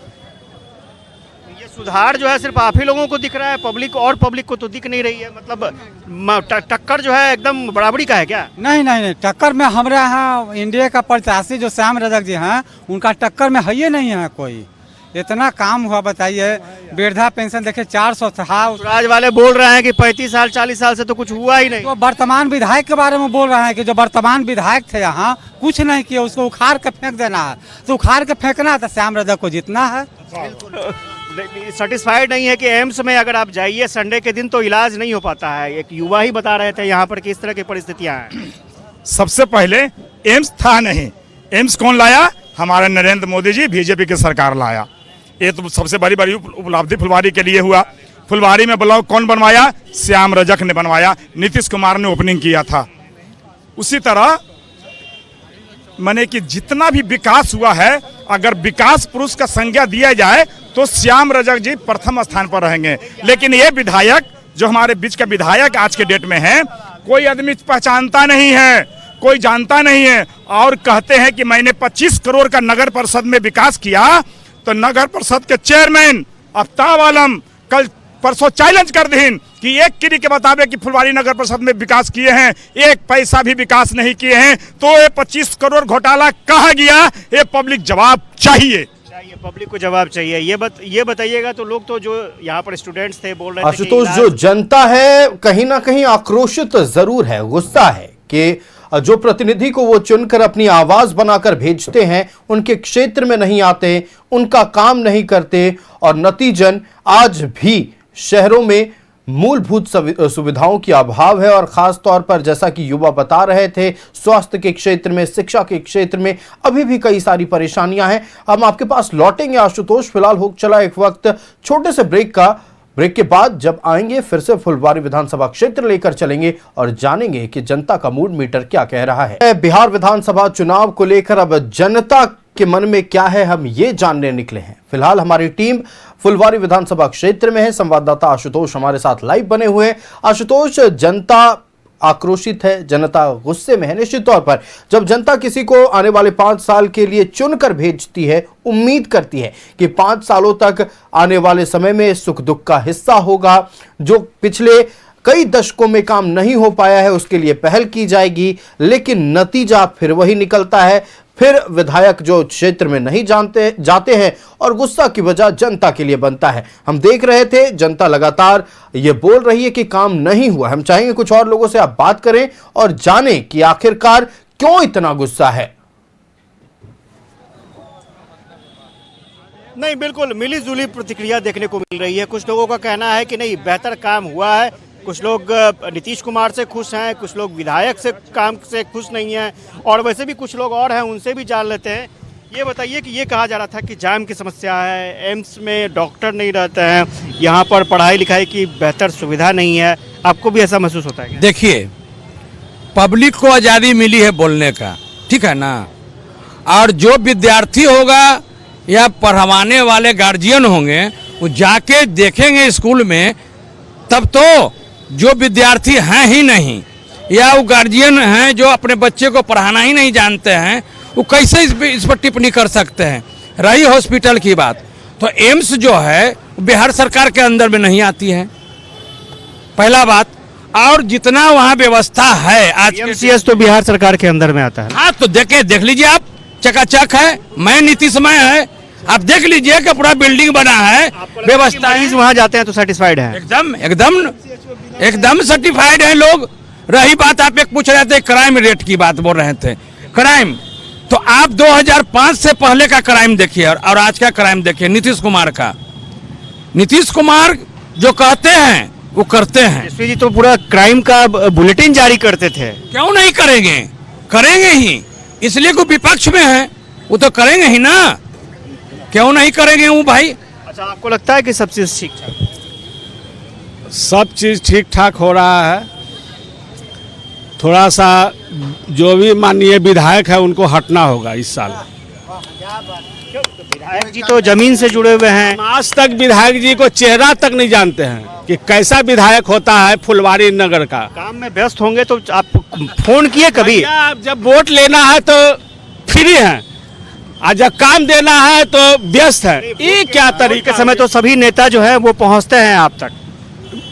ये सुधार जो है सिर्फ आप ही लोगों को दिख रहा है, पब्लिक को तो दिख नहीं रही है। मतलब टक्कर जो है एकदम बराबरी का है क्या? नहीं, टक्कर में हमारे यहाँ इंडिया का प्रत्याशी जो श्याम रजक जी हैं, उनका टक्कर में है ही नहीं है कोई। इतना काम हुआ बताइए। वृद्धा पेंशन देखिए 400 था। राज वाले बोल रहे हैं कि 35 साल 40 साल से तो कुछ हुआ ही नहीं। तो वर्तमान विधायक के बारे में बोल रहे हैं कि जो वर्तमान विधायक थे यहाँ कुछ नहीं किया, उसको उखाड़ के फेंक देना है। तो उखाड़ के फेंकना है तो श्याम रजक को जीतना है। सेटिस्फाइड नहीं है कि एम्स में अगर आप जाइए संडे के दिन तो इलाज नहीं हो पाता है। एक युवा ही बता रहे थे यहाँ पर किस तरह की परिस्थितियाँ हैं। सबसे पहले एम्स था नहीं। एम्स कौन लाया? हमारे नरेंद्र मोदी जी, बीजेपी की सरकार लाया। ये तो सबसे बड़ी उपलब्धि फुलवारी के लिए हुआ। फुलवारी में ब्लॉक कौन बनवाया? श्याम रजक ने बनवाया। नीतीश कुमार ने ओपनिंग किया था। उसी तरह माने कि जितना भी विकास हुआ है, अगर विकास पुरुष का संज्ञा दिया जाए तो श्याम रजक जी प्रथम स्थान पर रहेंगे। लेकिन ये विधायक जो हमारे बीच का विधायक आज के डेट में है, कोई आदमी पहचानता नहीं है, कोई जानता नहीं है। और कहते हैं कि मैंने 25 करोड़ का नगर परिषद में विकास किया। तो नगर परिषद के चेयरमैन आफ्ताब आलम कल परसों चैलेंज कर दीन कि एक किरी के बतावे कि फुलवारी नगर परिषद में विकास किए हैं, एक पैसा भी विकास नहीं किए हैं। तो ये 25 करोड़ घोटाला कहाँ गया? ये पब्लिक जवाब चाहिए। पब्लिक को जवाब चाहिए। ये बताइएगा। तो लोग तो जो यहाँ पर स्टूडेंट्स थे बोल रहे थे आशुतोष, जो जनता है कहीं ना कहीं आक्रोशित जरूर है, गुस्सा है कि जो प्रतिनिधि को वो चुनकर अपनी आवाज बनाकर भेजते हैं उनके क्षेत्र में नहीं आते, उनका काम नहीं करते और नतीजन आज भी शहरों में मूलभूत सुविधाओं की अभाव है। और खास तौर पर जैसा कि युवा बता रहे थे, स्वास्थ्य के क्षेत्र में, शिक्षा के क्षेत्र में अभी भी कई सारी परेशानियां हैं। हम आपके पास लौटेंगे आशुतोष। फिलहाल हो चला एक वक्त छोटे से ब्रेक के बाद जब आएंगे फिर से फुलवारी विधानसभा क्षेत्र लेकर चलेंगे और जानेंगे कि जनता का मूड मीटर क्या कह रहा है। बिहार विधानसभा चुनाव को लेकर अब जनता के मन में क्या है, हम ये जानने निकले हैं। फिलहाल हमारी टीम फुलवारी विधानसभा क्षेत्र में है। संवाददाता आशुतोष हमारे साथ लाइव बने हुए हैं। आशुतोष, जनता आक्रोशित है, जनता गुस्से में है। निश्चित तौर पर जब जनता किसी को आने वाले 5 साल के लिए चुनकर भेजती है, उम्मीद करती है कि 5 सालों तक आने वाले समय में सुख दुख का हिस्सा होगा, जो पिछले कई दशकों में काम नहीं हो पाया है उसके लिए पहल की जाएगी, लेकिन नतीजा फिर वही निकलता है। फिर विधायक जो क्षेत्र में नहीं जाते हैं और गुस्सा की वजह जनता के लिए बनता है। हम देख रहे थे जनता लगातार ये बोल रही है कि काम नहीं हुआ। हम चाहेंगे कुछ और लोगों से आप बात करें और जानें कि आखिरकार क्यों इतना गुस्सा है। नहीं, बिल्कुल मिली जुली प्रतिक्रिया देखने को मिल रही है। कुछ लोगों का कहना है कि नहीं, बेहतर काम हुआ है। कुछ लोग नीतीश कुमार से खुश हैं, कुछ लोग विधायक से काम से खुश नहीं हैं, और वैसे भी कुछ लोग और हैं, उनसे भी जान लेते हैं। ये बताइए कि ये कहा जा रहा था कि जाम की समस्या है, एम्स में डॉक्टर नहीं रहते हैं, यहाँ पर पढ़ाई लिखाई की बेहतर सुविधा नहीं है। आपको भी ऐसा महसूस होता है? देखिए, पब्लिक को आज़ादी मिली है बोलने का, ठीक है ना। और जो विद्यार्थी होगा या पढ़वाने वाले गार्जियन होंगे, वो जाके देखेंगे स्कूल में, तब तो जो विद्यार्थी हैं ही नहीं या वो गार्जियन हैं जो अपने बच्चे को पढ़ाना ही नहीं जानते हैं, वो कैसे इस पर टिप्पणी कर सकते हैं। रही हॉस्पिटल की बात, तो एम्स जो है बिहार सरकार के अंदर में नहीं आती है, पहला बात। और जितना वहाँ व्यवस्था है आज पीएमसीएच तो बिहार सरकार के अंदर में आता है। हाँ, तो देख लीजिए आप, चकाचक है, मैं नीतीशमय है, आप देख लीजिए कि पूरा बिल्डिंग बना है, व्यवस्था है। वहाँ जाते हैं तो सेटिस्फाइड है? एकदम सर्टिफाइड है लोग। रही बात, आप एक पूछ रहे थे क्राइम रेट की बात बोल रहे थे, क्राइम तो आप 2005 से पहले का क्राइम देखिए और आज का क्राइम देखिए नीतीश कुमार का। नीतीश कुमार जो कहते हैं वो करते हैं। जी तो पूरा क्राइम का बुलेटिन जारी करते थे। क्यों नहीं करेंगे? करेंगे ही, इसलिए कोई विपक्ष में है वो तो करेंगे ही ना, क्यों नहीं करेंगे वो भाई। अच्छा, आपको लगता है कि सब चीज ठीक ठाक? सब चीज़ ठीक ठाक हो रहा है। थोड़ा सा जो भी माननीय विधायक है उनको हटना होगा इस साल। विधायक जी तो जमीन से जुड़े हुए हैं, आज तक विधायक जी को चेहरा तक नहीं जानते हैं कि कैसा विधायक होता है फुलवारी नगर का। काम में व्यस्त होंगे तो आप फोन किए कभी? आप जब वोट लेना है तो फ्री है, और जब काम देना है तो व्यस्त है। ये क्या तरीका? समय तो सभी नेता जो है वो पहुंचते हैं आप तक,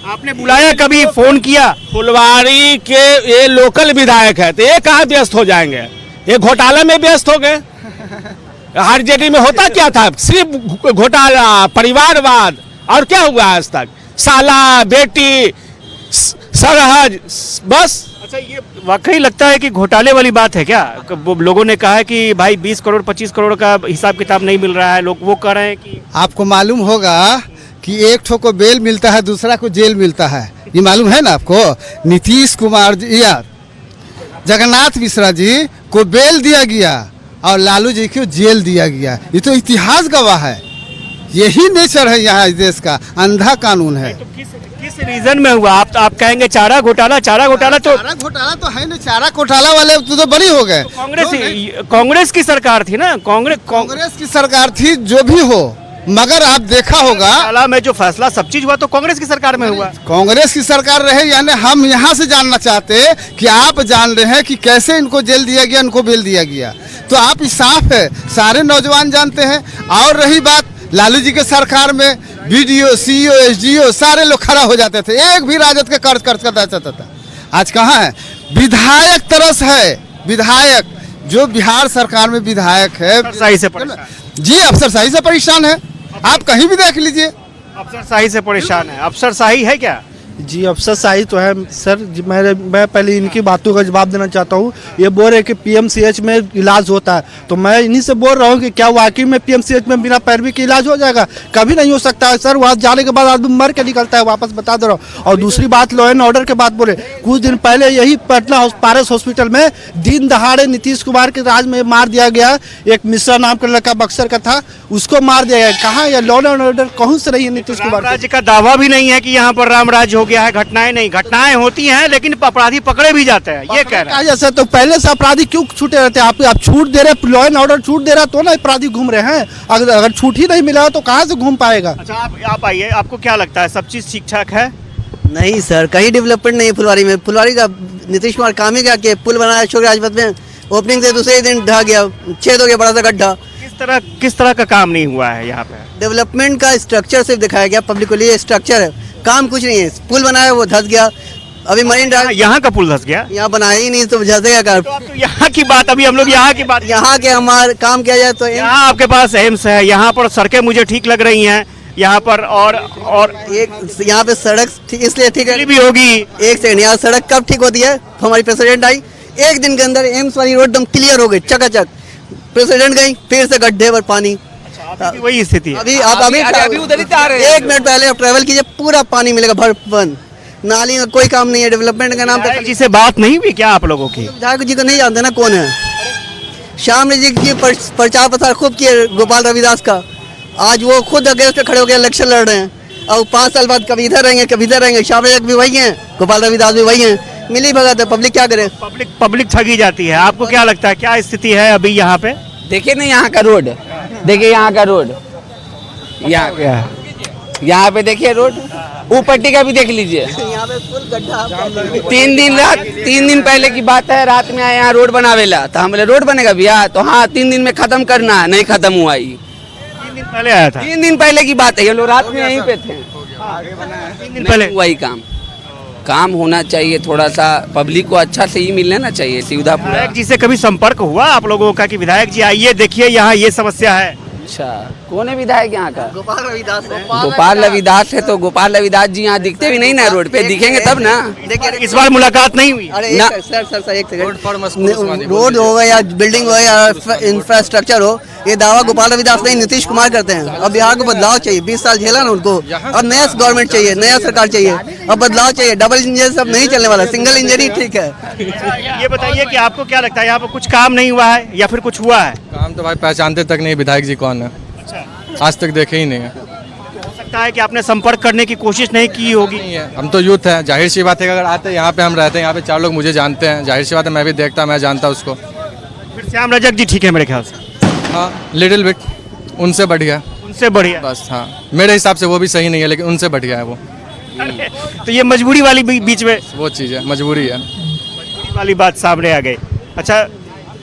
आपने बुलाया कभी, फोन किया? फुलवारी के ये लोकल विधायक है तो ये कहाँ व्यस्त हो जाएंगे? ये घोटाला में व्यस्त हो गए। आरजेडी में होता क्या था? सिर्फ घोटाला, परिवारवाद, और क्या हुआ आज तक? साला, बेटी, सरहज, बस। अच्छा, ये वाकई लगता है कि घोटाले वाली बात है क्या? वो लोगों ने कहा है कि भाई 20 करोड़ 25 करोड़ का हिसाब किताब नहीं मिल रहा है, लोग वो कह रहे हैं कि आपको मालूम होगा कि एक ठो को बेल मिलता है, दूसरा को जेल मिलता है, ये मालूम है ना आपको? नीतीश कुमार जी यार, जगन्नाथ मिश्रा जी को बेल दिया गया और लालू जी को जेल दिया गया, ये तो इतिहास गवाह है। यही नेचर है यहाँ इस देश का, अंधा कानून है। तो किस रीजन में हुआ? आप कहेंगे चारा घोटाला तो चारा घोटाला तो है ना, चारा घोटाला वाले तो बड़ी हो गए। कांग्रेस की सरकार थी ना, कांग्रेस की सरकार थी, जो भी हो, मगर आप देखा होगा घोटाला में जो फैसला सब चीज हुआ तो कांग्रेस की सरकार में हुआ। कांग्रेस की सरकार रहे, यानी हम यहाँ से जानना चाहते कि आप जान रहे हैं कि कैसे इनको जेल दिया गया, इनको बेल दिया गया, तो आप साफ है, सारे नौजवान जानते हैं। और रही बात लालू जी के सरकार में बीडीओ, सीईओ, एसडीओ सारे लोग खड़ा हो जाते थे, एक भी राजद के कर्ज करता था। आज कहाँ है? विधायक तरस है, विधायक जो बिहार सरकार में विधायक है जी, अफसरशाही से परेशान है। आप कहीं भी देख लीजिए, अफसरशाही से परेशान है। अफसरशाही है क्या? जी अफसरशाही तो है सर। मैं पहले इनकी बातों का जवाब देना चाहता हूँ। ये बोल रहे हैं कि पीएमसीएच में इलाज होता है, तो मैं इन्हीं से बोल रहा हूँ कि क्या वाकई में पीएमसीएच में बिना पैरवी के इलाज हो जाएगा? कभी नहीं हो सकता है सर। वहाँ जाने के बाद आदमी मर के निकलता है वापस, बता दे रहा हूँ। और दूसरी बात, लॉ एंड ऑर्डर के बात बोले, कुछ दिन पहले यही पटना पारस हॉस्पिटल में दिन दहाड़े नीतीश कुमार के राज में मार दिया गया। एक मिश्रा नाम का लड़का बक्सर का था, उसको मार दिया गया। कहाँ यह लॉ एंड ऑर्डर कौन से रही है नीतीश कुमार? राज्य का दावा भी नहीं है कि यहाँ पर राम राज्य हो गया है। घटनाएं नहीं, घटनाएं होती हैं लेकिन अपराधी पकड़े भी जाते हैं, ये कह रहे हैं। जैसे तो पहले से अपराधी क्यों छूटे रहते हैं? आप छूट दे रहे, लॉ एंड ऑर्डर छूट दे रहा तो ना अपराधी घूम रहे हैं। अगर छूट ही नहीं मिला तो कहाँ से घूम पाएगा? अच्छा, आप आइए, आपको क्या लगता है सब चीज ठीक ठाक है? नहीं सर, कहीं डेवलपमेंट नहीं है फुलवारी में। फुलवारी का नीतीश कुमार काम ही क्या किया? पुल बनाया अशोक राजपथ में, ओपनिंग से दूसरे दिन ढह गया, छेद हो गया बड़ा सा गड्ढा। किस तरह का काम नहीं हुआ है यहाँ पे? डेवलपमेंट का स्ट्रक्चर सिर्फ दिखाया गया पब्लिक को, लिए स्ट्रक्चर है, काम कुछ नहीं है। पुल बनाया वो धस गया। अभी मरीन ड्राइव, यहाँ का पुल धस गया, यहाँ बनाया ही नहीं तो धसेगा क्या? तो यहाँ की बात, अभी हम लोग यहाँ की बात, यहाँ के हमारे काम किया जाए तो यहाँ आपके पास एम्स है, यहाँ पर सड़कें मुझे ठीक लग रही हैं यहाँ पर, और एक यहाँ पे सड़क इसलिए ठीक भी होगी। एक सेकंड, यहाँ सड़क कब ठीक होती है? हमारी प्रेसिडेंट आई, एक दिन के अंदर एम्स वाली रोड एकदम क्लियर हो गई, चकाचक। प्रेसिडेंट गई, फिर से गड्ढे पर पानी, वही स्थिति है। अभी उधर ही आ रहे हैं। 1 मिनट पहले आप ट्रैवल कीजिए, पूरा पानी मिलेगा भर बंद। नाली का कोई काम नहीं है, डेवलपमेंट का नाम पर। जी से बात नहीं हुई क्या आप लोगों की? विधायक जी को नहीं जानते ना कौन है। श्याम जी की प्रचार प्रसार खूब किए गोपाल रविदास का, आज वो खुद अगेंस्ट पे खड़े हो गए, इलेक्शन लड़ रहे हैं। और 5 साल बाद कभी इधर रहेंगे, कभी इधर रहेंगे। श्याम जी भी वही हैं, गोपाल रविदास भी वही हैं, मिली भगत है। पब्लिक क्या करे? पब्लिक ठगी जाती है। आपको क्या लगता है क्या स्थिति है अभी यहाँ पे? देखिए ना यहाँ का रोड, देखिए यहाँ का रोड, यहाँ पे देखिए रोड, ऊपट्टी का भी देख लीजिए। यहाँ पे फुल गड्ढा। 3 दिन पहले की बात है, रात में आए यहाँ रोड बनावेला, तो हम बोले रोड बनेगा भैया, तो हाँ 3 दिन में खत्म करना है, नहीं खत्म हुआ। 3 दिन पहले आया था। 3 दिन पहले की बात है, ये लोग रात में यहीं पे थे। 3 दिन पहले वही काम होना चाहिए, थोड़ा सा पब्लिक को अच्छा से ही मिलना ना चाहिए सुविधा पूरा। विधायक जी से कभी संपर्क हुआ आप लोगों का कि विधायक जी आइए देखिए यहाँ ये समस्या है? अच्छा, कौन है विधायक यहाँ का? गोपाल रविदास है। तो गोपाल रविदास जी यहाँ दिखते भी नहीं ना, रोड पे दिखेंगे तब ना। इस बार मुलाकात नहीं हुई? अरे सर एक सेकंड, रोड हो या बिल्डिंग हो या इंफ्रास्ट्रक्चर हो, ये दावा गोपाल रविदास नहीं नीतीश कुमार करते हैं। अब बिहार को बदलाव चाहिए, 20 साल झेला ना उनको, अब नया गवर्नमेंट चाहिए, नया सरकार चाहिए, अब बदलाव चाहिए। डबल इंजन सब नहीं चलने वाला, सिंगल इंजन ही ठीक है। ये बताइए कि आपको क्या लगता है यहाँ पर कुछ काम नहीं हुआ है या फिर कुछ हुआ है? काम तो भाई पहचानते तक नहीं विधायक जी कौन है, आज तक देखे ही नहीं है। हो सकता है कि आपने संपर्क करने की कोशिश नहीं की होगी। हम तो यूथ हैं, जाहिर सी बात है अगर आते यहाँ पे हम रहते हैं, यहाँ पे 4 लोग मुझे जानते हैं, जाहिर सी बात है मैं भी देखता, मैं जानता उसको। फिर श्याम रजक जी ठीक है मेरे ख्याल से? हाँ, लिटिल बिट उनसे बढ़िया। उनसे बढ़िया बस, हाँ मेरे हिसाब से वो भी सही नहीं है, लेकिन उनसे बढ़िया है वो। तो ये मजबूरी वाली बीच में वो चीज़ है, मजबूरी है, मजबूरी वाली बात सामने आ गई। अच्छा,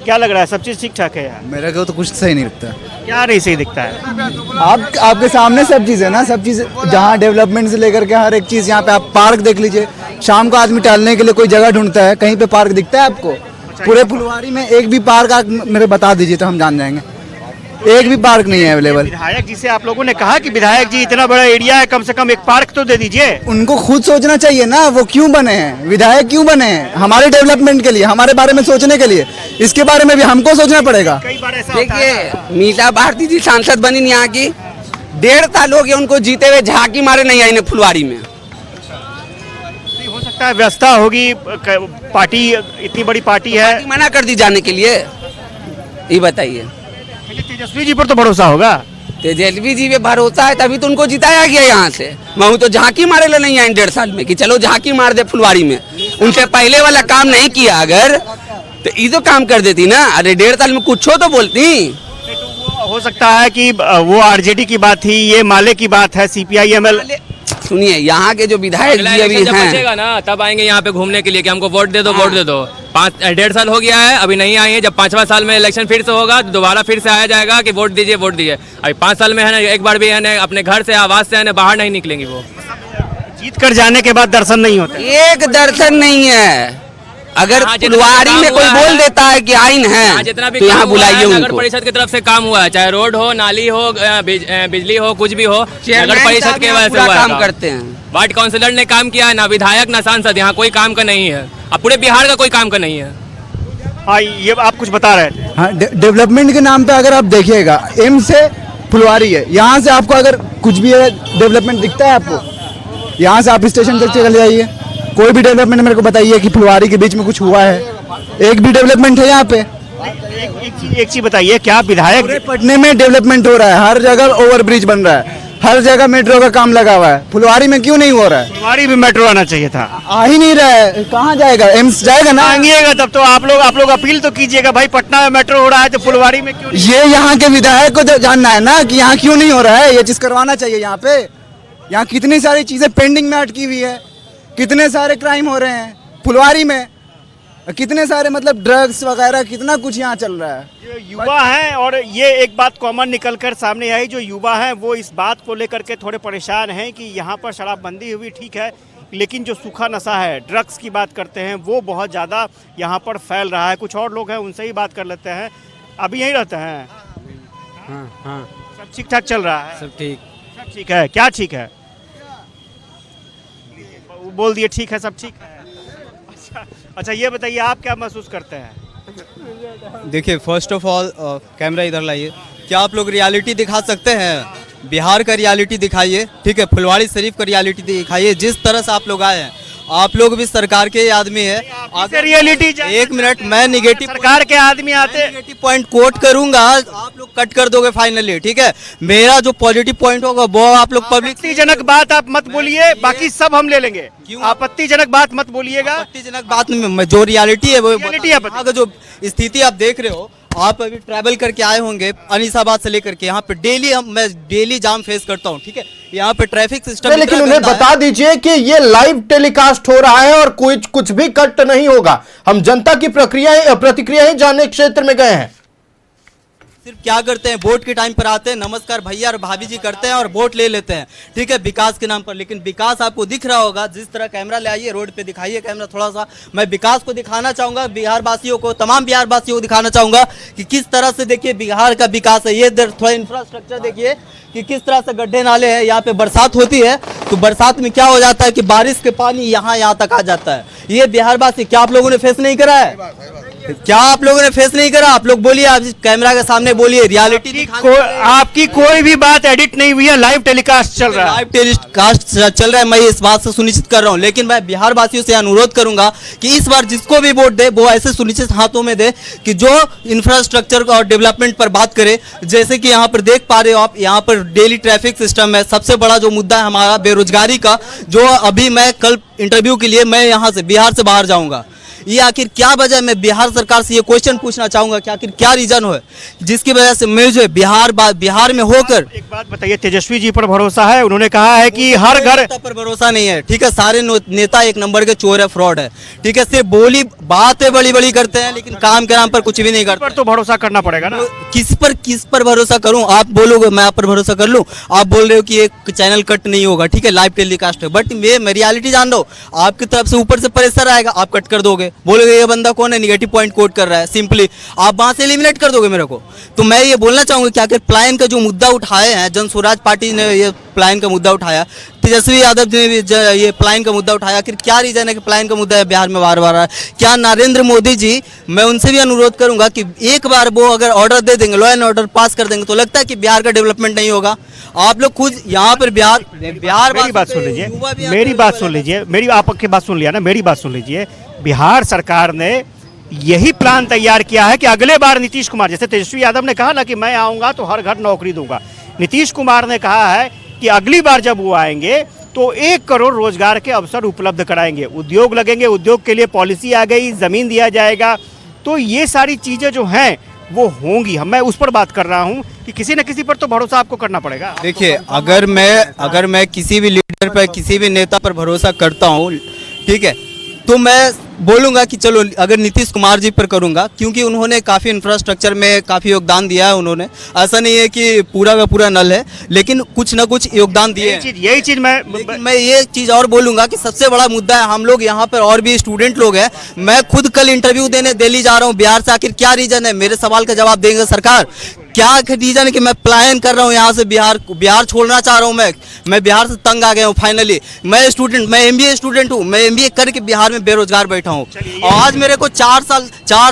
क्या लग रहा है, सब चीज़ ठीक ठाक है यार? मेरे को तो कुछ सही नहीं लगता। क्या नहीं सही दिखता है? आपके सामने सब चीज़ है ना, सब चीज़ जहाँ डेवलपमेंट से लेकर के हर एक चीज़। यहाँ पे आप पार्क देख लीजिए, शाम को आदमी टहलने के लिए कोई जगह ढूंढता है, कहीं पे पार्क दिखता है आपको? पूरे फुलवारी में एक भी पार्क आप मेरे बता दीजिए तो हम जान जाएंगे, एक भी पार्क नहीं है अवेलेबल। विधायक जी से आप लोगों ने कहा कि विधायक जी इतना बड़ा एरिया है, कम से कम एक पार्क तो दे दीजिए। उनको खुद सोचना चाहिए ना, वो क्यों बने हैं विधायक, क्यों बने हैं? हमारे डेवलपमेंट के लिए, हमारे बारे में सोचने के लिए, इसके बारे में भी हमको सोचना पड़ेगा। कई बार ऐसा देखिए, मीसा भारती जी सांसद बनी यहाँ की, 1.5 साल हो गए उनको जीते हुए, झांकी मारे नहीं आई फुलवारी में। हो सकता है व्यवस्था होगी, पार्टी इतनी बड़ी पार्टी है, मना कर दी जाने के लिए, ये बताइए। तेजस्वी जी पर तो भरोसा होगा? तेजस्वी जी पे भरोसा है तभी तो उनको जिताया गया यहाँ से। मैं तो झांकी मारे ले नहीं आए 1.5 साल में कि चलो झांकी मार दे फुलवारी में। उनसे पहले वाला काम नहीं किया अगर तो ये तो काम कर देती ना। अरे 1.5 साल में कुछ हो तो बोलती। हो सकता है कि वो आरजेडी की बात थी, ये माले की बात है, CPI-ML। सुनिए, यहाँ के जो विधायक जी अभी हैं ना, तब आएंगे यहाँ पे घूमने के लिए कि हमको वोट दे दो, वोट दे दो। 1.5 साल हो गया है, अभी नहीं आए हैं। जब 5वां साल में इलेक्शन फिर से होगा तो दोबारा फिर से आया जाएगा कि वोट दीजिए, वोट दीजिए। अभी 5 साल में है ना, एक बार भी है ना अपने घर से, आवास से है ना बाहर नहीं निकलेंगी। वो जीत कर जाने के बाद दर्शन नहीं होते, एक दर्शन नहीं है। अगर फुलवारी में कोई बोल देता है कि आइन है जितना भी तो यहाँ बुलाइए नगर उनको। परिषद की तरफ से काम हुआ है, चाहे रोड हो, नाली हो, बिजली हो, कुछ भी हो, नगर परिषद के वजह से हुआ काम करते हैं। वार्ड काउंसिलर ने काम किया है, ना विधायक ना सांसद, यहाँ कोई काम का नहीं है। अब पूरे बिहार का कोई काम का नहीं है। हाँ, ये आप कुछ बता रहे थे। हाँ, डेवलपमेंट के नाम पे अगर आप देखिएगा, एम्स से फुलवारी है, यहाँ से आपको अगर कुछ भी डेवलपमेंट दिखता है आपको, यहाँ से आप स्टेशन तक चले जाइए, कोई भी डेवलपमेंट मेरे को बताइए कि फुलवारी के बीच में कुछ हुआ है? एक भी डेवलपमेंट है यहाँ पे? एक चीज बताइए, क्या विधायक? पटने में डेवलपमेंट हो रहा है, हर जगह ओवरब्रिज बन रहा है, हर जगह मेट्रो का काम लगा हुआ है, फुलवारी में क्यों नहीं हो रहा है? फुलवारी में मेट्रो आना चाहिए था, आ ही नहीं रहा है। कहाँ जाएगा? एम्स जाएगा ना? आइएगा तब तो आप लोग अपील तो कीजिएगा, भाई पटना में मेट्रो हो रहा है तो फुलवारी में क्यों नहीं? ये यहाँ के विधायक को जानना है ना कि यहाँ क्यों नहीं हो रहा है। ये चीज करवाना चाहिए यहाँ पे। यहाँ कितनी सारी चीजें पेंडिंग में अटकी हुई है, कितने सारे क्राइम हो रहे हैं फुलवारी में, कितने सारे मतलब ड्रग्स वगैरह, कितना कुछ यहाँ चल रहा है। जो युवा हैं, और ये एक बात कॉमन निकल कर सामने आई, जो युवा हैं वो इस बात को लेकर के थोड़े परेशान हैं कि यहाँ पर शराबबंदी हुई ठीक है, लेकिन जो सूखा नशा है, ड्रग्स की बात करते हैं, वो बहुत ज़्यादा यहाँ पर फैल रहा है। कुछ और लोग हैं, उनसे ही बात कर लेते हैं। अभी यहीं रहते हैं? हाँ, सब ठीक ठाक चल रहा है? सब ठीक है। क्या ठीक है? बोल दिए ठीक है, सब ठीक है। अच्छा, ये बताइए आप क्या महसूस करते हैं? देखिए, फर्स्ट ऑफ ऑल कैमरा इधर लाइए। क्या आप लोग रियलिटी दिखा सकते हैं? बिहार का रियलिटी दिखाइए, ठीक है, फुलवारी शरीफ का रियलिटी दिखाइए। जिस तरह से आप लोग आए हैं, आप लोग भी सरकार के आदमी है। रियलिटी, एक मिनट, मैं निगेटिव सरकार के आदमी आते, निगेटिव पॉइंट कोट करूंगा, आप लोग कट कर दोगे फाइनली, ठीक है। मेरा जो पॉजिटिव पॉइंट होगा वो आप लोग पब्लिक। आपत्तिजनक बात आप मत बोलिए, बाकी सब हम ले लेंगे। आपत्तिजनक बात मत बोलिएगा। आपत्तिजनक बात में जो रियलिटी है वो यहाँ का जो स्थिति आप देख रहे हो। आप अभी ट्रैवल करके आए होंगे अनीसाबाद से लेकर के, यहाँ पे मैं डेली जाम फेस करता हूँ, ठीक है। यहाँ पे ट्रैफिक सिस्टम, लेकिन उन्हें बता दीजिए कि ये लाइव टेलीकास्ट हो रहा है और कुछ भी कट नहीं होगा। हम जनता की प्रतिक्रियाएं जानने क्षेत्र में गए हैं। सिर्फ क्या करते हैं, वोट के टाइम पर आते हैं, नमस्कार भैया और भाभी जी करते हैं और वोट ले लेते हैं, ठीक है, विकास के नाम पर। लेकिन विकास आपको दिख रहा होगा, जिस तरह कैमरा ले आइए, रोड पे दिखाइए कैमरा थोड़ा सा। मैं विकास को दिखाना चाहूंगा, बिहार वासियों को, तमाम बिहार वासियों को दिखाना चाहूंगा कि किस तरह से देखिए बिहार का विकास है। ये थोड़ा इंफ्रास्ट्रक्चर देखिए कि किस तरह से गड्ढे नाले हैं। यहाँ पे बरसात होती है तो बरसात में क्या हो जाता है कि बारिश के पानी यहाँ तक आ जाता है। ये बिहार वासी, क्या आप लोगों ने फेस नहीं करा है? क्या आप लोगों ने फेस नहीं करा? आप लोग बोलिए, आप कैमरा के सामने बोलिए, रियलिटी आपकी कोई भी बात एडिट नहीं हुई है, लाइव टेलीकास्ट चल रहा है। लाइव टेलीकास्ट चल रहा है, मैं इस बात से सुनिश्चित कर रहा हूं। लेकिन मैं बिहार वासियों से अनुरोध करूंगा कि इस बार जिसको भी वोट दे वो ऐसे सुनिश्चित हाथों में दे कि जो इंफ्रास्ट्रक्चर और डेवलपमेंट पर बात करे। जैसे कि यहाँ पर देख पा रहे हो आप, यहाँ पर डेली ट्रैफिक सिस्टम है। सबसे बड़ा जो मुद्दा है हमारा बेरोजगारी का, जो अभी मैं कल इंटरव्यू के लिए मैं यहाँ से बिहार से बाहर जाऊंगा। ये आखिर क्या वजह है? मैं बिहार सरकार से ये क्वेश्चन पूछना चाहूंगा कि आखिर क्या रीजन हो जिसकी वजह से मैं जो बिहार में होकर। एक बात बताइए, तेजस्वी जी पर भरोसा है? उन्होंने कहा है कि हर घर पर भरोसा नहीं है, ठीक है। सारे नेता एक नंबर के चोर है, फ्रॉड है, ठीक है। सिर्फ बातें बड़ी करते हैं लेकिन काम के नाम पर कुछ भी नहीं करते। पर तो भरोसा करना पड़ेगा ना। किस पर भरोसा करूं? आप बोलोगे मैं आप पर भरोसा कर लूं? आप बोल रहे हो कि एक चैनल कट नहीं होगा, ठीक है, लाइव टेलीकास्ट है, बट मैं रियलिटी जान रहा हूं। आपकी तरफ से ऊपर से प्रेशर आएगा, आप कट कर दोगे, बोलोगे ये बंदा कौन है, निगेटिव पॉइंट कोट कर रहा है, सिंपली आप वहां से एलिमिनेट कर दोगे मेरे को। तो मैं ये बोलना चाहूंगा कि आखिर पलायन का जो मुद्दा उठाए हैं, जन स्वराज पार्टी ने ये पलायन का मुद्दा उठाया, तेजस्वी यादव ने भी ये पलायन का मुद्दा उठाया, आखिर क्या रीजन है कि पलायन का मुद्दा है बिहार में बार बार? क्या नरेंद्र मोदी जी, मैं उनसे भी अनुरोध करूंगा कि एक बार वो अगर ऑर्डर दे देंगे, लॉ एंड ऑर्डर पास कर देंगे, तो लगता है कि बिहार का डेवलपमेंट नहीं होगा। आप लोग खुद यहाँ पर बिहार मेरी बात सुन लीजिए, मेरी बात सुन लीजिए, मेरी आपकी बात सुन लिया ना, मेरी बात सुन लीजिए। बिहार सरकार ने यही प्लान तैयार किया है कि अगले बार नीतीश कुमार, जैसे तेजस्वी यादव ने कहा ना कि मैं आऊंगा तो हर घर नौकरी दूंगा, नीतीश कुमार ने कहा है कि अगली बार जब वो आएंगे तो 1 करोड़ रोजगार के अवसर उपलब्ध कराएंगे, उद्योग लगेंगे, उद्योग के लिए पॉलिसी आ गई, जमीन दिया जाएगा। तो ये सारी चीजें जो हैं वो होंगी। मैं उस पर बात कर रहा हूं कि किसी न किसी पर तो भरोसा आपको करना पड़ेगा। देखिए, अगर मैं किसी भी लीडर पर, किसी भी नेता पर भरोसा करता हूं, ठीक है, तो मैं बोलूंगा कि चलो अगर नीतीश कुमार जी पर करूंगा, क्योंकि उन्होंने काफ़ी इंफ्रास्ट्रक्चर में काफ़ी योगदान दिया है। उन्होंने, ऐसा नहीं है कि पूरा का पूरा नल है, लेकिन कुछ ना कुछ योगदान दिए। यही चीज़ मैं ये चीज़ और बोलूंगा कि सबसे बड़ा मुद्दा है, हम लोग यहाँ पर और भी स्टूडेंट लोग हैं। मैं खुद कल इंटरव्यू देने दिल्ली जा रहा हूँ बिहार से। आखिर क्या रीजन है? मेरे सवाल का जवाब देंगे सरकार। क्या रीजन है कि मैं पलायन कर रहा हूँ यहाँ से, बिहार छोड़ना चाह रहा हूँ। मैं बिहार से तंग आ गया हूँ फाइनली। मैं MBA स्टूडेंट हूँ, मैं MBA करके बिहार में बेरोजगार बैठा हूँ। और आज मेरे को 4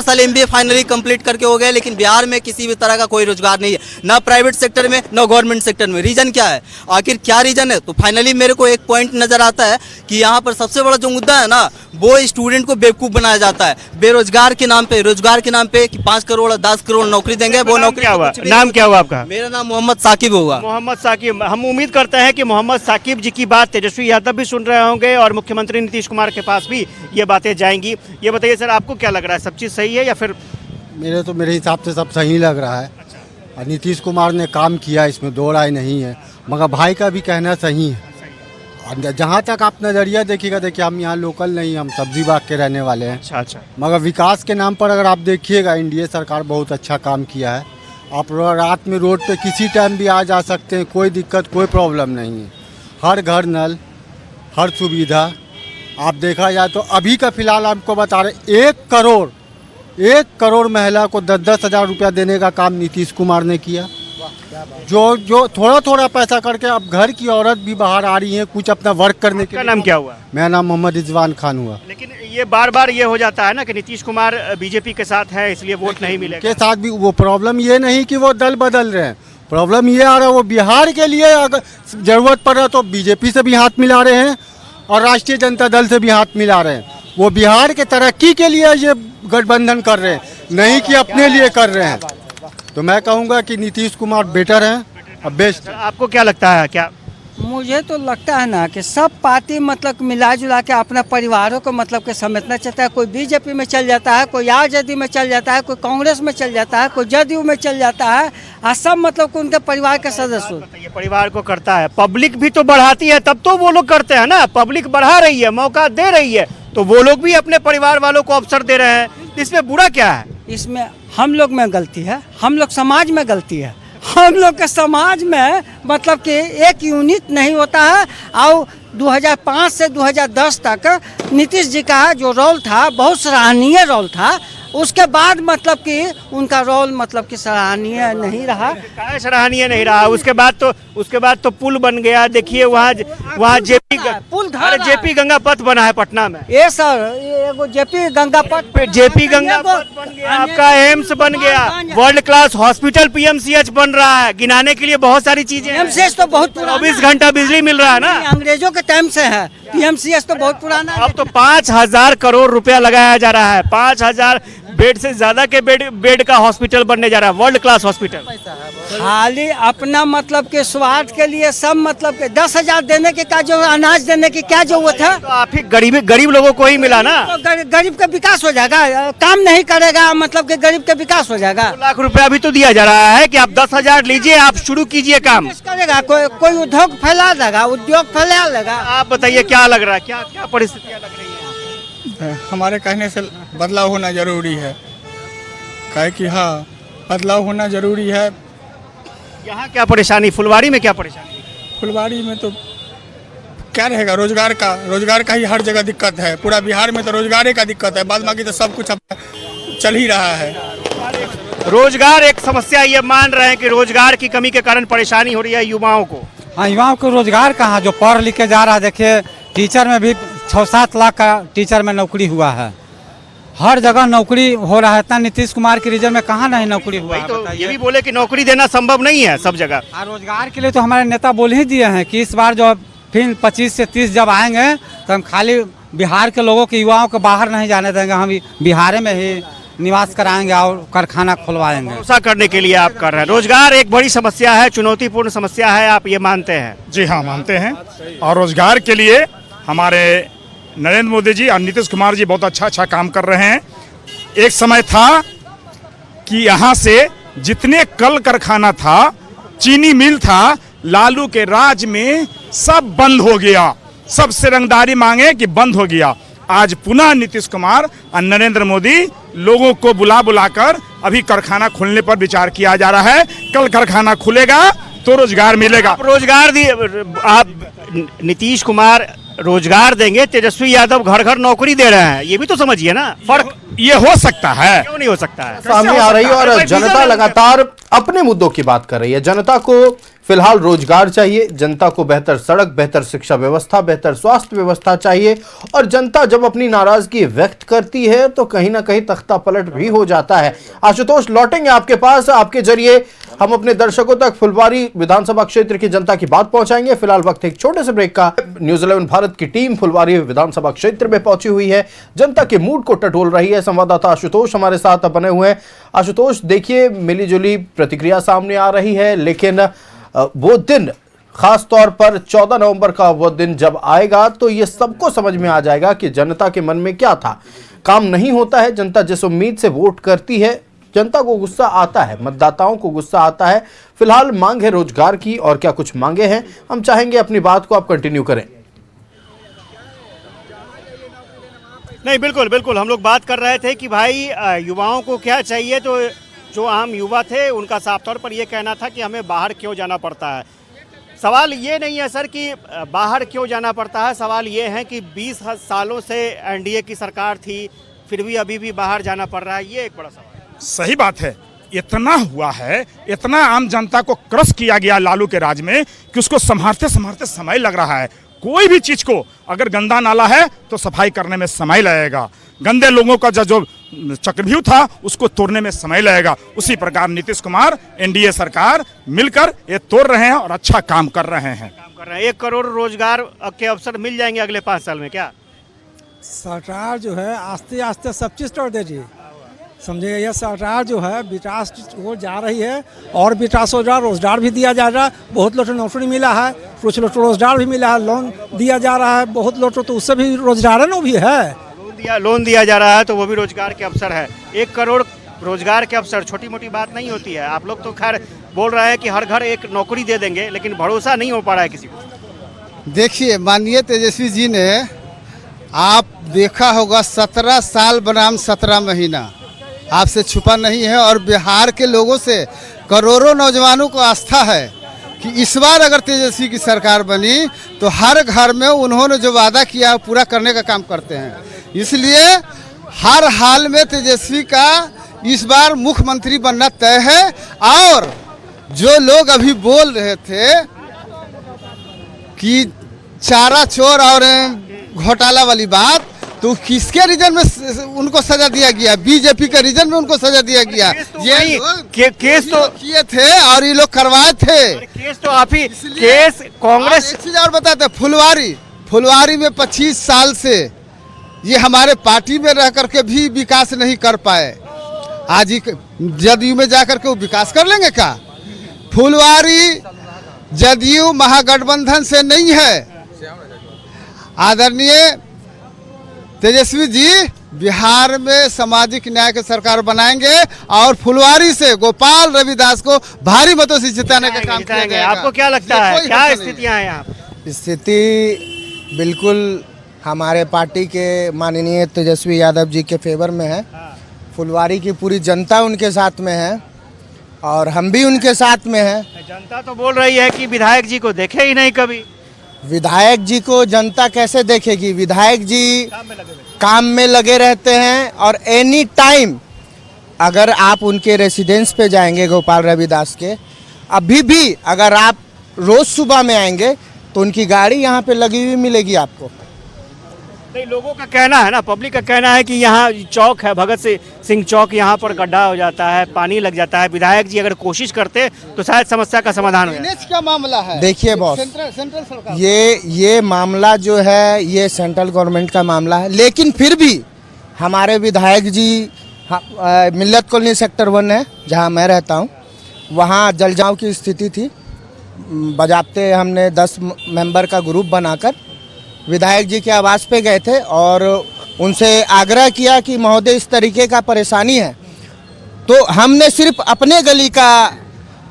साल MBA फाइनली कंप्लीट करके हो गए, लेकिन बिहार में किसी भी तरह का कोई रोजगार नहीं है, ना प्राइवेट सेक्टर में ना गवर्नमेंट सेक्टर में। रीजन क्या है? आखिर क्या रीजन है? तो फाइनली मेरे को एक पॉइंट नजर आता है कि यहाँ पर सबसे बड़ा जो मुद्दा है ना, वो स्टूडेंट को बेवकूफ बनाया जाता है बेरोजगार के नाम पे। रोजगार के नाम पे कि 5 करोड़ 10 करोड़ नौकरी देंगे, वो नौकरी। नाम क्या हुआ आपका? मेरा नाम मोहम्मद साकिब होगा। मोहम्मद साकिब, हम उम्मीद करते हैं कि मोहम्मद साकिब जी की बात तेजस्वी यादव भी सुन रहे होंगे और मुख्यमंत्री नीतीश कुमार के पास भी ये बातें जाएंगी। ये बताइए सर, आपको क्या लग रहा है, सब चीज़ सही है या फिर? मेरे हिसाब से सब सही लग रहा है। और नीतीश कुमार ने काम किया, इसमें दो राय नहीं है, मगर भाई का भी कहना सही है। और जहाँ तक आप नज़रिया देखिएगा, देखिए हम यहाँ लोकल नहीं, हम सब्जी बाग के रहने वाले हैं। अच्छा। मगर विकास के नाम पर अगर आप देखिएगा, एनडीए सरकार बहुत अच्छा काम किया है। आप रात में रोड पे किसी टाइम भी आ जा सकते हैं, कोई दिक्कत कोई प्रॉब्लम नहीं है। हर घर नल, हर सुविधा। आप देखा जाए तो अभी का फिलहाल आपको बता रहे 1 करोड़ महिला को 10-10 हज़ार रुपया देने का काम नीतीश कुमार ने किया। जो थोड़ा पैसा करके अब घर की औरत भी बाहर आ रही है कुछ अपना वर्क करने के लिए। नाम क्या हुआ? मेरा नाम मोहम्मद रिजवान खान हुआ। लेकिन ये बार ये हो जाता है ना कि नीतीश कुमार बीजेपी के साथ है इसलिए वोट नहीं मिलेगा। के साथ भी वो प्रॉब्लम ये नहीं कि वो दल बदल रहे हैं, प्रॉब्लम ये आ रहा है वो बिहार के लिए अगर जरूरत पड़ रहा तो बीजेपी से भी हाथ मिला रहे हैं और राष्ट्रीय जनता दल से भी हाथ मिला रहे हैं। वो बिहार के तरक्की के लिए ये गठबंधन कर रहे हैं, नहीं कि अपने लिए कर रहे हैं। तो मैं कहूँगा कि नीतीश कुमार बेटर हैं और बेस्ट। आपको क्या लगता है? क्या मुझे तो लगता है ना कि सब पार्टी मतलब मिला जुला के अपना परिवारों को मतलब के समेटना चाहता है। कोई बीजेपी में चल जाता है, कोई आरजेडी में चल जाता है, कोई कांग्रेस में चल जाता है, कोई जदयू में चल जाता है, और सब मतलब उनके परिवार के सदस्य। ये परिवार को करता है, पब्लिक भी तो बढ़ाती है तब तो वो लोग करते हैं ना। पब्लिक बढ़ा रही है, मौका दे रही है, तो वो लोग भी अपने परिवार वालों को अवसर दे रहे हैं, इसमें बुरा क्या है? इसमें हम लोग में गलती है, हम लोग समाज में गलती है। हम लोग के समाज में मतलब कि एक यूनिट नहीं होता है। और 2005 से 2010 तक नीतीश जी का जो रोल था बहुत सराहनीय रोल था। उसके बाद मतलब कि उनका रोल मतलब कि सराहनीय नहीं रहा। क्या सराहनीय नहीं रहा? उसके बाद तो पुल बन गया। देखिए वहाँ जेपी गंगा पथ बना है पटना में। ये सर ये वो जेपी गंगा पथ बन गया, आपका एम्स बन गया, वर्ल्ड क्लास हॉस्पिटल पीएमसीएच बन रहा है। गिनाने के लिए बहुत सारी चीजें। पीएमसीएच तो बहुत 24 घंटा बिजली मिल रहा है ना। अंग्रेजों के टाइम से है। पीएमसीएच तो बहुत पुराना है। अब तो 5,000 करोड़ रुपया लगाया जा रहा है। 5,000 बेड से ज्यादा के बेड का हॉस्पिटल बनने जा रहा है, वर्ल्ड क्लास हॉस्पिटल। खाली अपना मतलब के स्वार्थ के लिए सब मतलब के 10,000 देने के क्या जो अनाज देने की क्या जरूरत है? तो आप ही गरीब लोगों को ही मिला ना। तो गरीब का विकास हो जाएगा, काम नहीं करेगा मतलब के गरीब का विकास हो जाएगा। 2 लाख रुपया भी तो दिया जा रहा है कि आप 10,000 लीजिए, आप शुरू कीजिए काम। करेगा कोई उद्योग फैला देगा, उद्योग फैला देगा। आप बताइए क्या लग रहा है, क्या परिस्थितियाँ लग रही है? हमारे कहने से बदलाव होना जरूरी है। काहे कि हाँ बदलाव होना जरूरी है। यहाँ क्या परेशानी, फुलवारी में क्या परेशानी? फुलवारी में तो क्या रहेगा, रोजगार का ही हर जगह दिक्कत है। पूरा बिहार में तो रोजगार का दिक्कत है, बाद बाकी तो सब कुछ अब चल ही रहा है। रोजगार एक समस्या, ये मान रहे हैं कि रोजगार की कमी के कारण परेशानी हो रही है युवाओं को। हाँ, युवाओं को रोजगार कहाँ, जो पढ़ लिख के जा रहा है। देखिए टीचर में भी 6-7 लाख का टीचर में नौकरी हुआ है। हर जगह नौकरी हो रहा है। इतना नीतीश कुमार के रिजन में कहाँ नहीं नौकरी हुआ है? तो ये भी बोले कि नौकरी देना संभव नहीं है सब जगह। रोजगार के लिए तो हमारे नेता बोल ही दिए हैं कि इस बार जो फिर 25 से 30 जब आएंगे तो हम खाली बिहार के लोगों के युवाओं को बाहर नहीं जाने देंगे, हम बिहार में ही निवास कराएंगे और कारखाना खुलवाएंगे। भरोसा करने के लिए आप कर रहे हैं। रोजगार एक बड़ी समस्या है, चुनौतीपूर्ण समस्या है, आप ये मानते हैं? जी हाँ, मानते हैं। और रोजगार के लिए हमारे नरेंद्र मोदी जी और नीतीश कुमार जी बहुत अच्छा काम कर रहे हैं। एक समय था कि यहाँ से जितने कल कारखाना था, चीनी मिल था, लालू के राज में सब बंद हो गया। सबसे रंगदारी मांगे कि बंद हो गया। आज पुनः नीतीश कुमार और नरेंद्र मोदी लोगों को बुलाकर अभी कारखाना खोलने पर विचार किया जा रहा है। कल कारखाना खुलेगा तो रोजगार मिलेगा। रोजगार दिए आप, नीतीश कुमार रोजगार देंगे, तेजस्वी यादव घर घर नौकरी दे रहे हैं। ये भी तो समझिए ना, फर्क ये हो सकता है, क्यों नहीं हो सकता है? सामने आ रही है और जनता लगातार अपने मुद्दों की बात कर रही है। जनता को फिलहाल रोजगार चाहिए, जनता को बेहतर सड़क, बेहतर शिक्षा व्यवस्था, बेहतर स्वास्थ्य व्यवस्था चाहिए। और जनता जब अपनी नाराजगी व्यक्त करती है तो कहीं ना कहीं तख्ता पलट भी हो जाता है। आशुतोष, लौटेंगे आपके पास। आपके जरिए हम अपने दर्शकों तक फुलवारी विधानसभा क्षेत्र की जनता की बात पहुंचाएंगे। फिलहाल वक्त एक छोटे से ब्रेक का। न्यूज़ 11 भारत की टीम फुलवारी विधानसभा क्षेत्र में पहुंची हुई है, जनता के मूड को टटोल रही है। संवाददाता आशुतोष हमारे साथ बने हुए हैं। आशुतोष, देखिए मिलीजुली प्रतिक्रिया सामने आ रही है, लेकिन वो दिन खास तौर पर 14 नवंबर का वो दिन जब आएगा तो ये सबको समझ में आ जाएगा कि जनता के मन में क्या था। काम नहीं होता है, जनता जिस उम्मीद से वोट करती है, जनता को गुस्सा आता है, मतदाताओं को गुस्सा आता है। फिलहाल मांग है रोजगार की, और क्या कुछ मांगे हैं, हम चाहेंगे अपनी बात को आप कंटिन्यू करें। नहीं, बिल्कुल हम लोग बात कर रहे थे कि भाई युवाओं को क्या चाहिए। तो जो आम युवा थे उनका साफ तौर पर यह कहना था कि हमें बाहर क्यों जाना पड़ता है। सवाल ये नहीं है सर कि बाहर क्यों जाना पड़ता है, सवाल ये है कि 20 सालों से एनडीए की सरकार थी, फिर भी अभी भी बाहर जाना पड़ रहा है। ये एक बड़ा सवाल है। सही बात है। इतना हुआ है, इतना आम जनता को क्रश किया गया लालू के राज में कि उसको संभालते समय लग रहा है। कोई भी चीज को अगर गंदा नाला है तो सफाई करने में समय लगेगा, गंदे लोगों का जो चक्रव्यूह था उसको तोड़ने में समय लगेगा। उसी प्रकार नीतीश कुमार, एनडीए सरकार मिलकर ये तोड़ रहे हैं और अच्छा काम कर रहे हैं। 1 करोड़ रोजगार के अवसर मिल जाएंगे अगले 5 साल में क्या? सरकार जो है आस्ते आस्ते सब चीज तोड़ दे रही है, समझिएगा। यह सरकार जो है विकास हो जा रही है और विकास हो रहा है, रोजगार भी दिया जा रहा है। बहुत लोगों को नौकरी मिला है, कुछ लोग को रोजगार भी मिला है, लोन दिया जा रहा है। बहुत लोग तो उससे भी रोजगार है, भी है। लोन दिया जा रहा है तो वो भी रोजगार के अवसर है। 1 करोड़ रोजगार के अवसर छोटी मोटी बात नहीं होती है। आप लोग तो खैर बोल रहे हैं कि हर घर एक नौकरी दे देंगे, लेकिन भरोसा नहीं हो पा रहा है किसी को। देखिए, माननीय तेजस्वी जी ने, आप देखा होगा 17 साल बनाम 17 महीना, आपसे छुपा नहीं है। और बिहार के लोगों से करोड़ों नौजवानों को आस्था है कि इस बार अगर तेजस्वी की सरकार बनी तो हर घर में उन्होंने जो वादा किया पूरा करने का काम करते हैं। इसलिए हर हाल में तेजस्वी का इस बार मुख्यमंत्री बनना तय है। और जो लोग अभी बोल रहे थे कि चारा चोर और घोटाला वाली बात, तो किसके रीजन में उनको सजा दिया गया? बीजेपी के रीजन में उनको सजा दिया गया। ये केस तो किए थे और ये लोग करवाए थे। केस तो आप ही केस कांग्रेस। एक चीज और बताते, फुलवारी में 25 साल से ये हमारे पार्टी में रह करके भी विकास नहीं कर पाए। आज जदयू में जाकर के वो विकास कर लेंगे क्या? फुलवारी जदयू महागठबंधन से नहीं है। आदरणीय तेजस्वी जी बिहार में सामाजिक न्याय की सरकार बनाएंगे और फुलवारी से गोपाल रविदास को भारी मतों से जिताने का काम किया जाएगा। आपको क्या लगता है, क्या स्थितियां हैं यहाँ? स्थिति बिल्कुल हमारे पार्टी के माननीय तेजस्वी यादव जी के फेवर में है। फुलवारी की पूरी जनता उनके साथ में है और हम भी उनके साथ में हैं। जनता तो बोल रही है कि विधायक जी को देखे ही नहीं कभी। विधायक जी को जनता कैसे देखेगी? विधायक जी काम में लगे रहते हैं और एनी टाइम अगर आप उनके रेसिडेंस पे जाएंगे गोपाल रविदास के, अभी भी अगर आप रोज सुबह में आएंगे तो उनकी गाड़ी यहाँ पे लगी हुई मिलेगी आपको। नहीं, लोगों का कहना है ना, पब्लिक का कहना है कि यहाँ चौक है भगत सिंह चौक, यहाँ पर गड्ढा हो जाता है, पानी लग जाता है। विधायक जी अगर कोशिश करते तो शायद समस्या का समाधान हो जाए। क्या मामला है? देखिए बॉस, सेंट्रल सरकार ये मामला जो है ये सेंट्रल गवर्नमेंट का मामला है, लेकिन फिर भी हमारे विधायक जी मिल्लत कॉलोनी सेक्टर 1 है जहाँ मैं रहता हूँ, वहाँ जलजमाव की स्थिति थी। बजाबते हमने 10 मेंबर का ग्रुप बनाकर विधायक जी के आवास पे गए थे और उनसे आग्रह किया कि महोदय इस तरीके का परेशानी है। तो हमने सिर्फ अपने गली का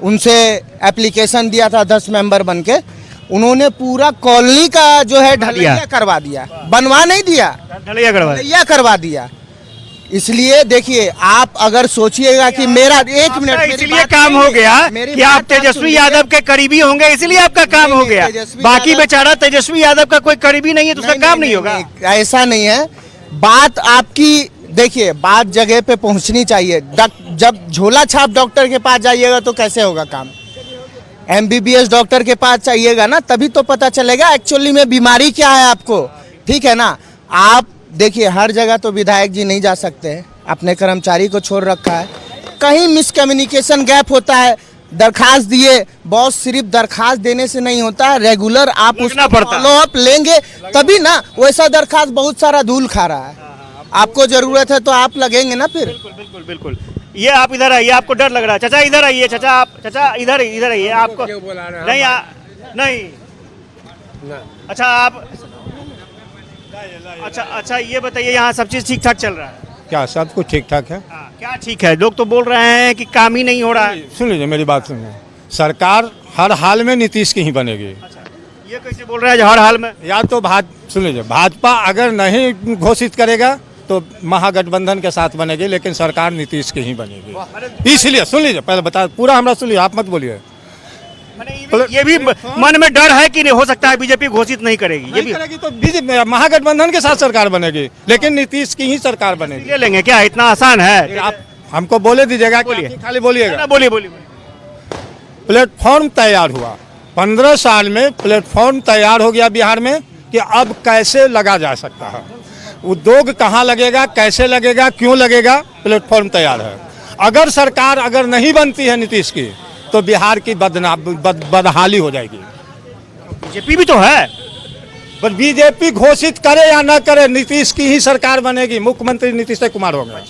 उनसे एप्लीकेशन दिया था 10 मेंबर बनके, उन्होंने पूरा कॉलोनी का जो है ढलैया करवा दिया, बनवा नहीं दिया, ढलैया करवा दिया। इसलिए देखिए, आप अगर सोचिएगा कि मेरा एक मिनट, इसलिए काम हो गया कि आप तेजस्वी यादव के करीबी होंगे, इसलिए आपका काम हो गया। बाकी बेचारा तेजस्वी यादव का कोई करीबी नहीं है तो उसका काम नहीं होगा। ऐसा नहीं है। बात आपकी देखिए, बात जगह पे पहुंचनी चाहिए। जब झोला छाप डॉक्टर के पास जाइएगा तो कैसे होगा काम? MBBS डॉक्टर के पास चाहिएगा ना, तभी तो पता चलेगा एक्चुअली में बीमारी क्या है आपको। ठीक है ना? आप देखिए, हर जगह तो विधायक जी नहीं जा सकते हैं, अपने कर्मचारी को छोड़ रखा है, कहीं मिसकम्युनिकेशन गैप होता है। दरखास्त दिए, बॉस सिर्फ दरखास्त देने से नहीं होता है, रेगुलर आप उसका फॉलो अप लेंगे तभी ना। वैसा दरखास्त बहुत सारा धूल खा रहा है, आपको जरूरत है तो आप लगेंगे ना फिर। बिल्कुल बिल्कुल। ये आप इधर आइए, आपको डर लग रहा है। चाचा इधर आइए, चाचा आप, चाचा इधर आइए। आपको नहीं अच्छा आप अच्छा ये बताइए, यहाँ सब चीज ठीक ठाक चल रहा है क्या? सब कुछ ठीक ठाक है। क्या ठीक है? लोग तो बोल रहे हैं कि काम ही नहीं हो रहा है। सुन लीजिए मेरी बात, सुनिए। सरकार हर हाल में नीतीश की ही बनेगी। ये कैसे बोल रहे हैं हर हाल में? या तो सुन लीजिए, भाजपा अगर नहीं घोषित करेगा तो महागठबंधन के साथ बनेगी, लेकिन सरकार नीतीश की ही बनेगी। इसलिए सुन लीजिए, पहले बता पूरा हमरा सुन लीजिए, आप मत बोलिए। ये भी मन में डर है कि नहीं हो सकता है बीजेपी घोषित नहीं करेगी। ये भी करेगी तो बीजेपी महागठबंधन के साथ सरकार बनेगी, लेकिन नीतीश की ही सरकार बनेगी। ले लेंगे क्या? इतना आसान है? आप हमको बोले दीजिएगा, खाली बोलिएगा। बोलिए। प्लेटफॉर्म तैयार हुआ, 15 साल में प्लेटफॉर्म तैयार हो गया बिहार में कि अब कैसे लगा जा सकता है, उद्योग कहाँ लगेगा, कैसे लगेगा, क्यों लगेगा, प्लेटफॉर्म तैयार है। अगर सरकार अगर नहीं बनती है नीतीश की तो बिहार की बदहाली हो जाएगी। बीजेपी भी तो है, बस बीजेपी घोषित करे या ना करे, नीतीश की ही सरकार बनेगी, मुख्यमंत्री नीतीश कुमार होगा।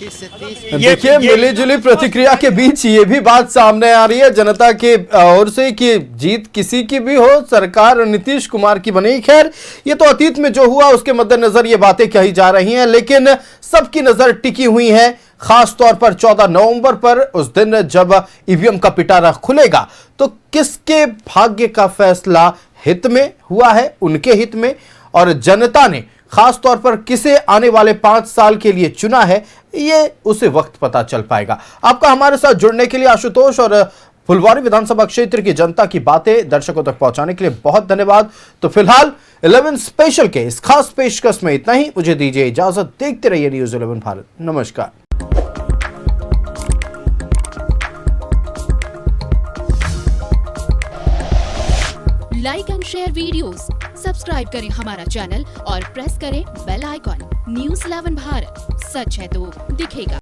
देखिए, मिली जुली प्रतिक्रिया के बीच ये भी बात सामने आ रही है जनता के ओर से कि जीत किसी की भी हो, सरकार नीतीश कुमार की बनेगी। खैर, ये तो अतीत में जो हुआ उसके मद्देनजर ये बातें कही जा रही हैं, लेकिन सबकी नजर टिकी हुई है खास तौर पर 14 नवंबर पर, उस दिन जब ईवीएम का पिटारा खुलेगा तो किसके भाग्य का फैसला हित में हुआ है, उनके हित में, और जनता ने खास तौर पर किसे आने वाले 5 साल के लिए चुना है, ये उसे वक्त पता चल पाएगा। आपका हमारे साथ जुड़ने के लिए आशुतोष और फुलवारी विधानसभा क्षेत्र की जनता की बातें दर्शकों तक पहुंचाने के लिए बहुत धन्यवाद। तो फिलहाल 11 स्पेशल के इस खास पेशकश में इतना ही। मुझे दीजिए इजाजत। देखते रहिए न्यूज़ 11 भारत। नमस्कार। Like and share videos, subscribe करें हमारा चैनल और प्रेस करें बेल आइकॉन। न्यूज़ 11 भारत, सच है तो दिखेगा।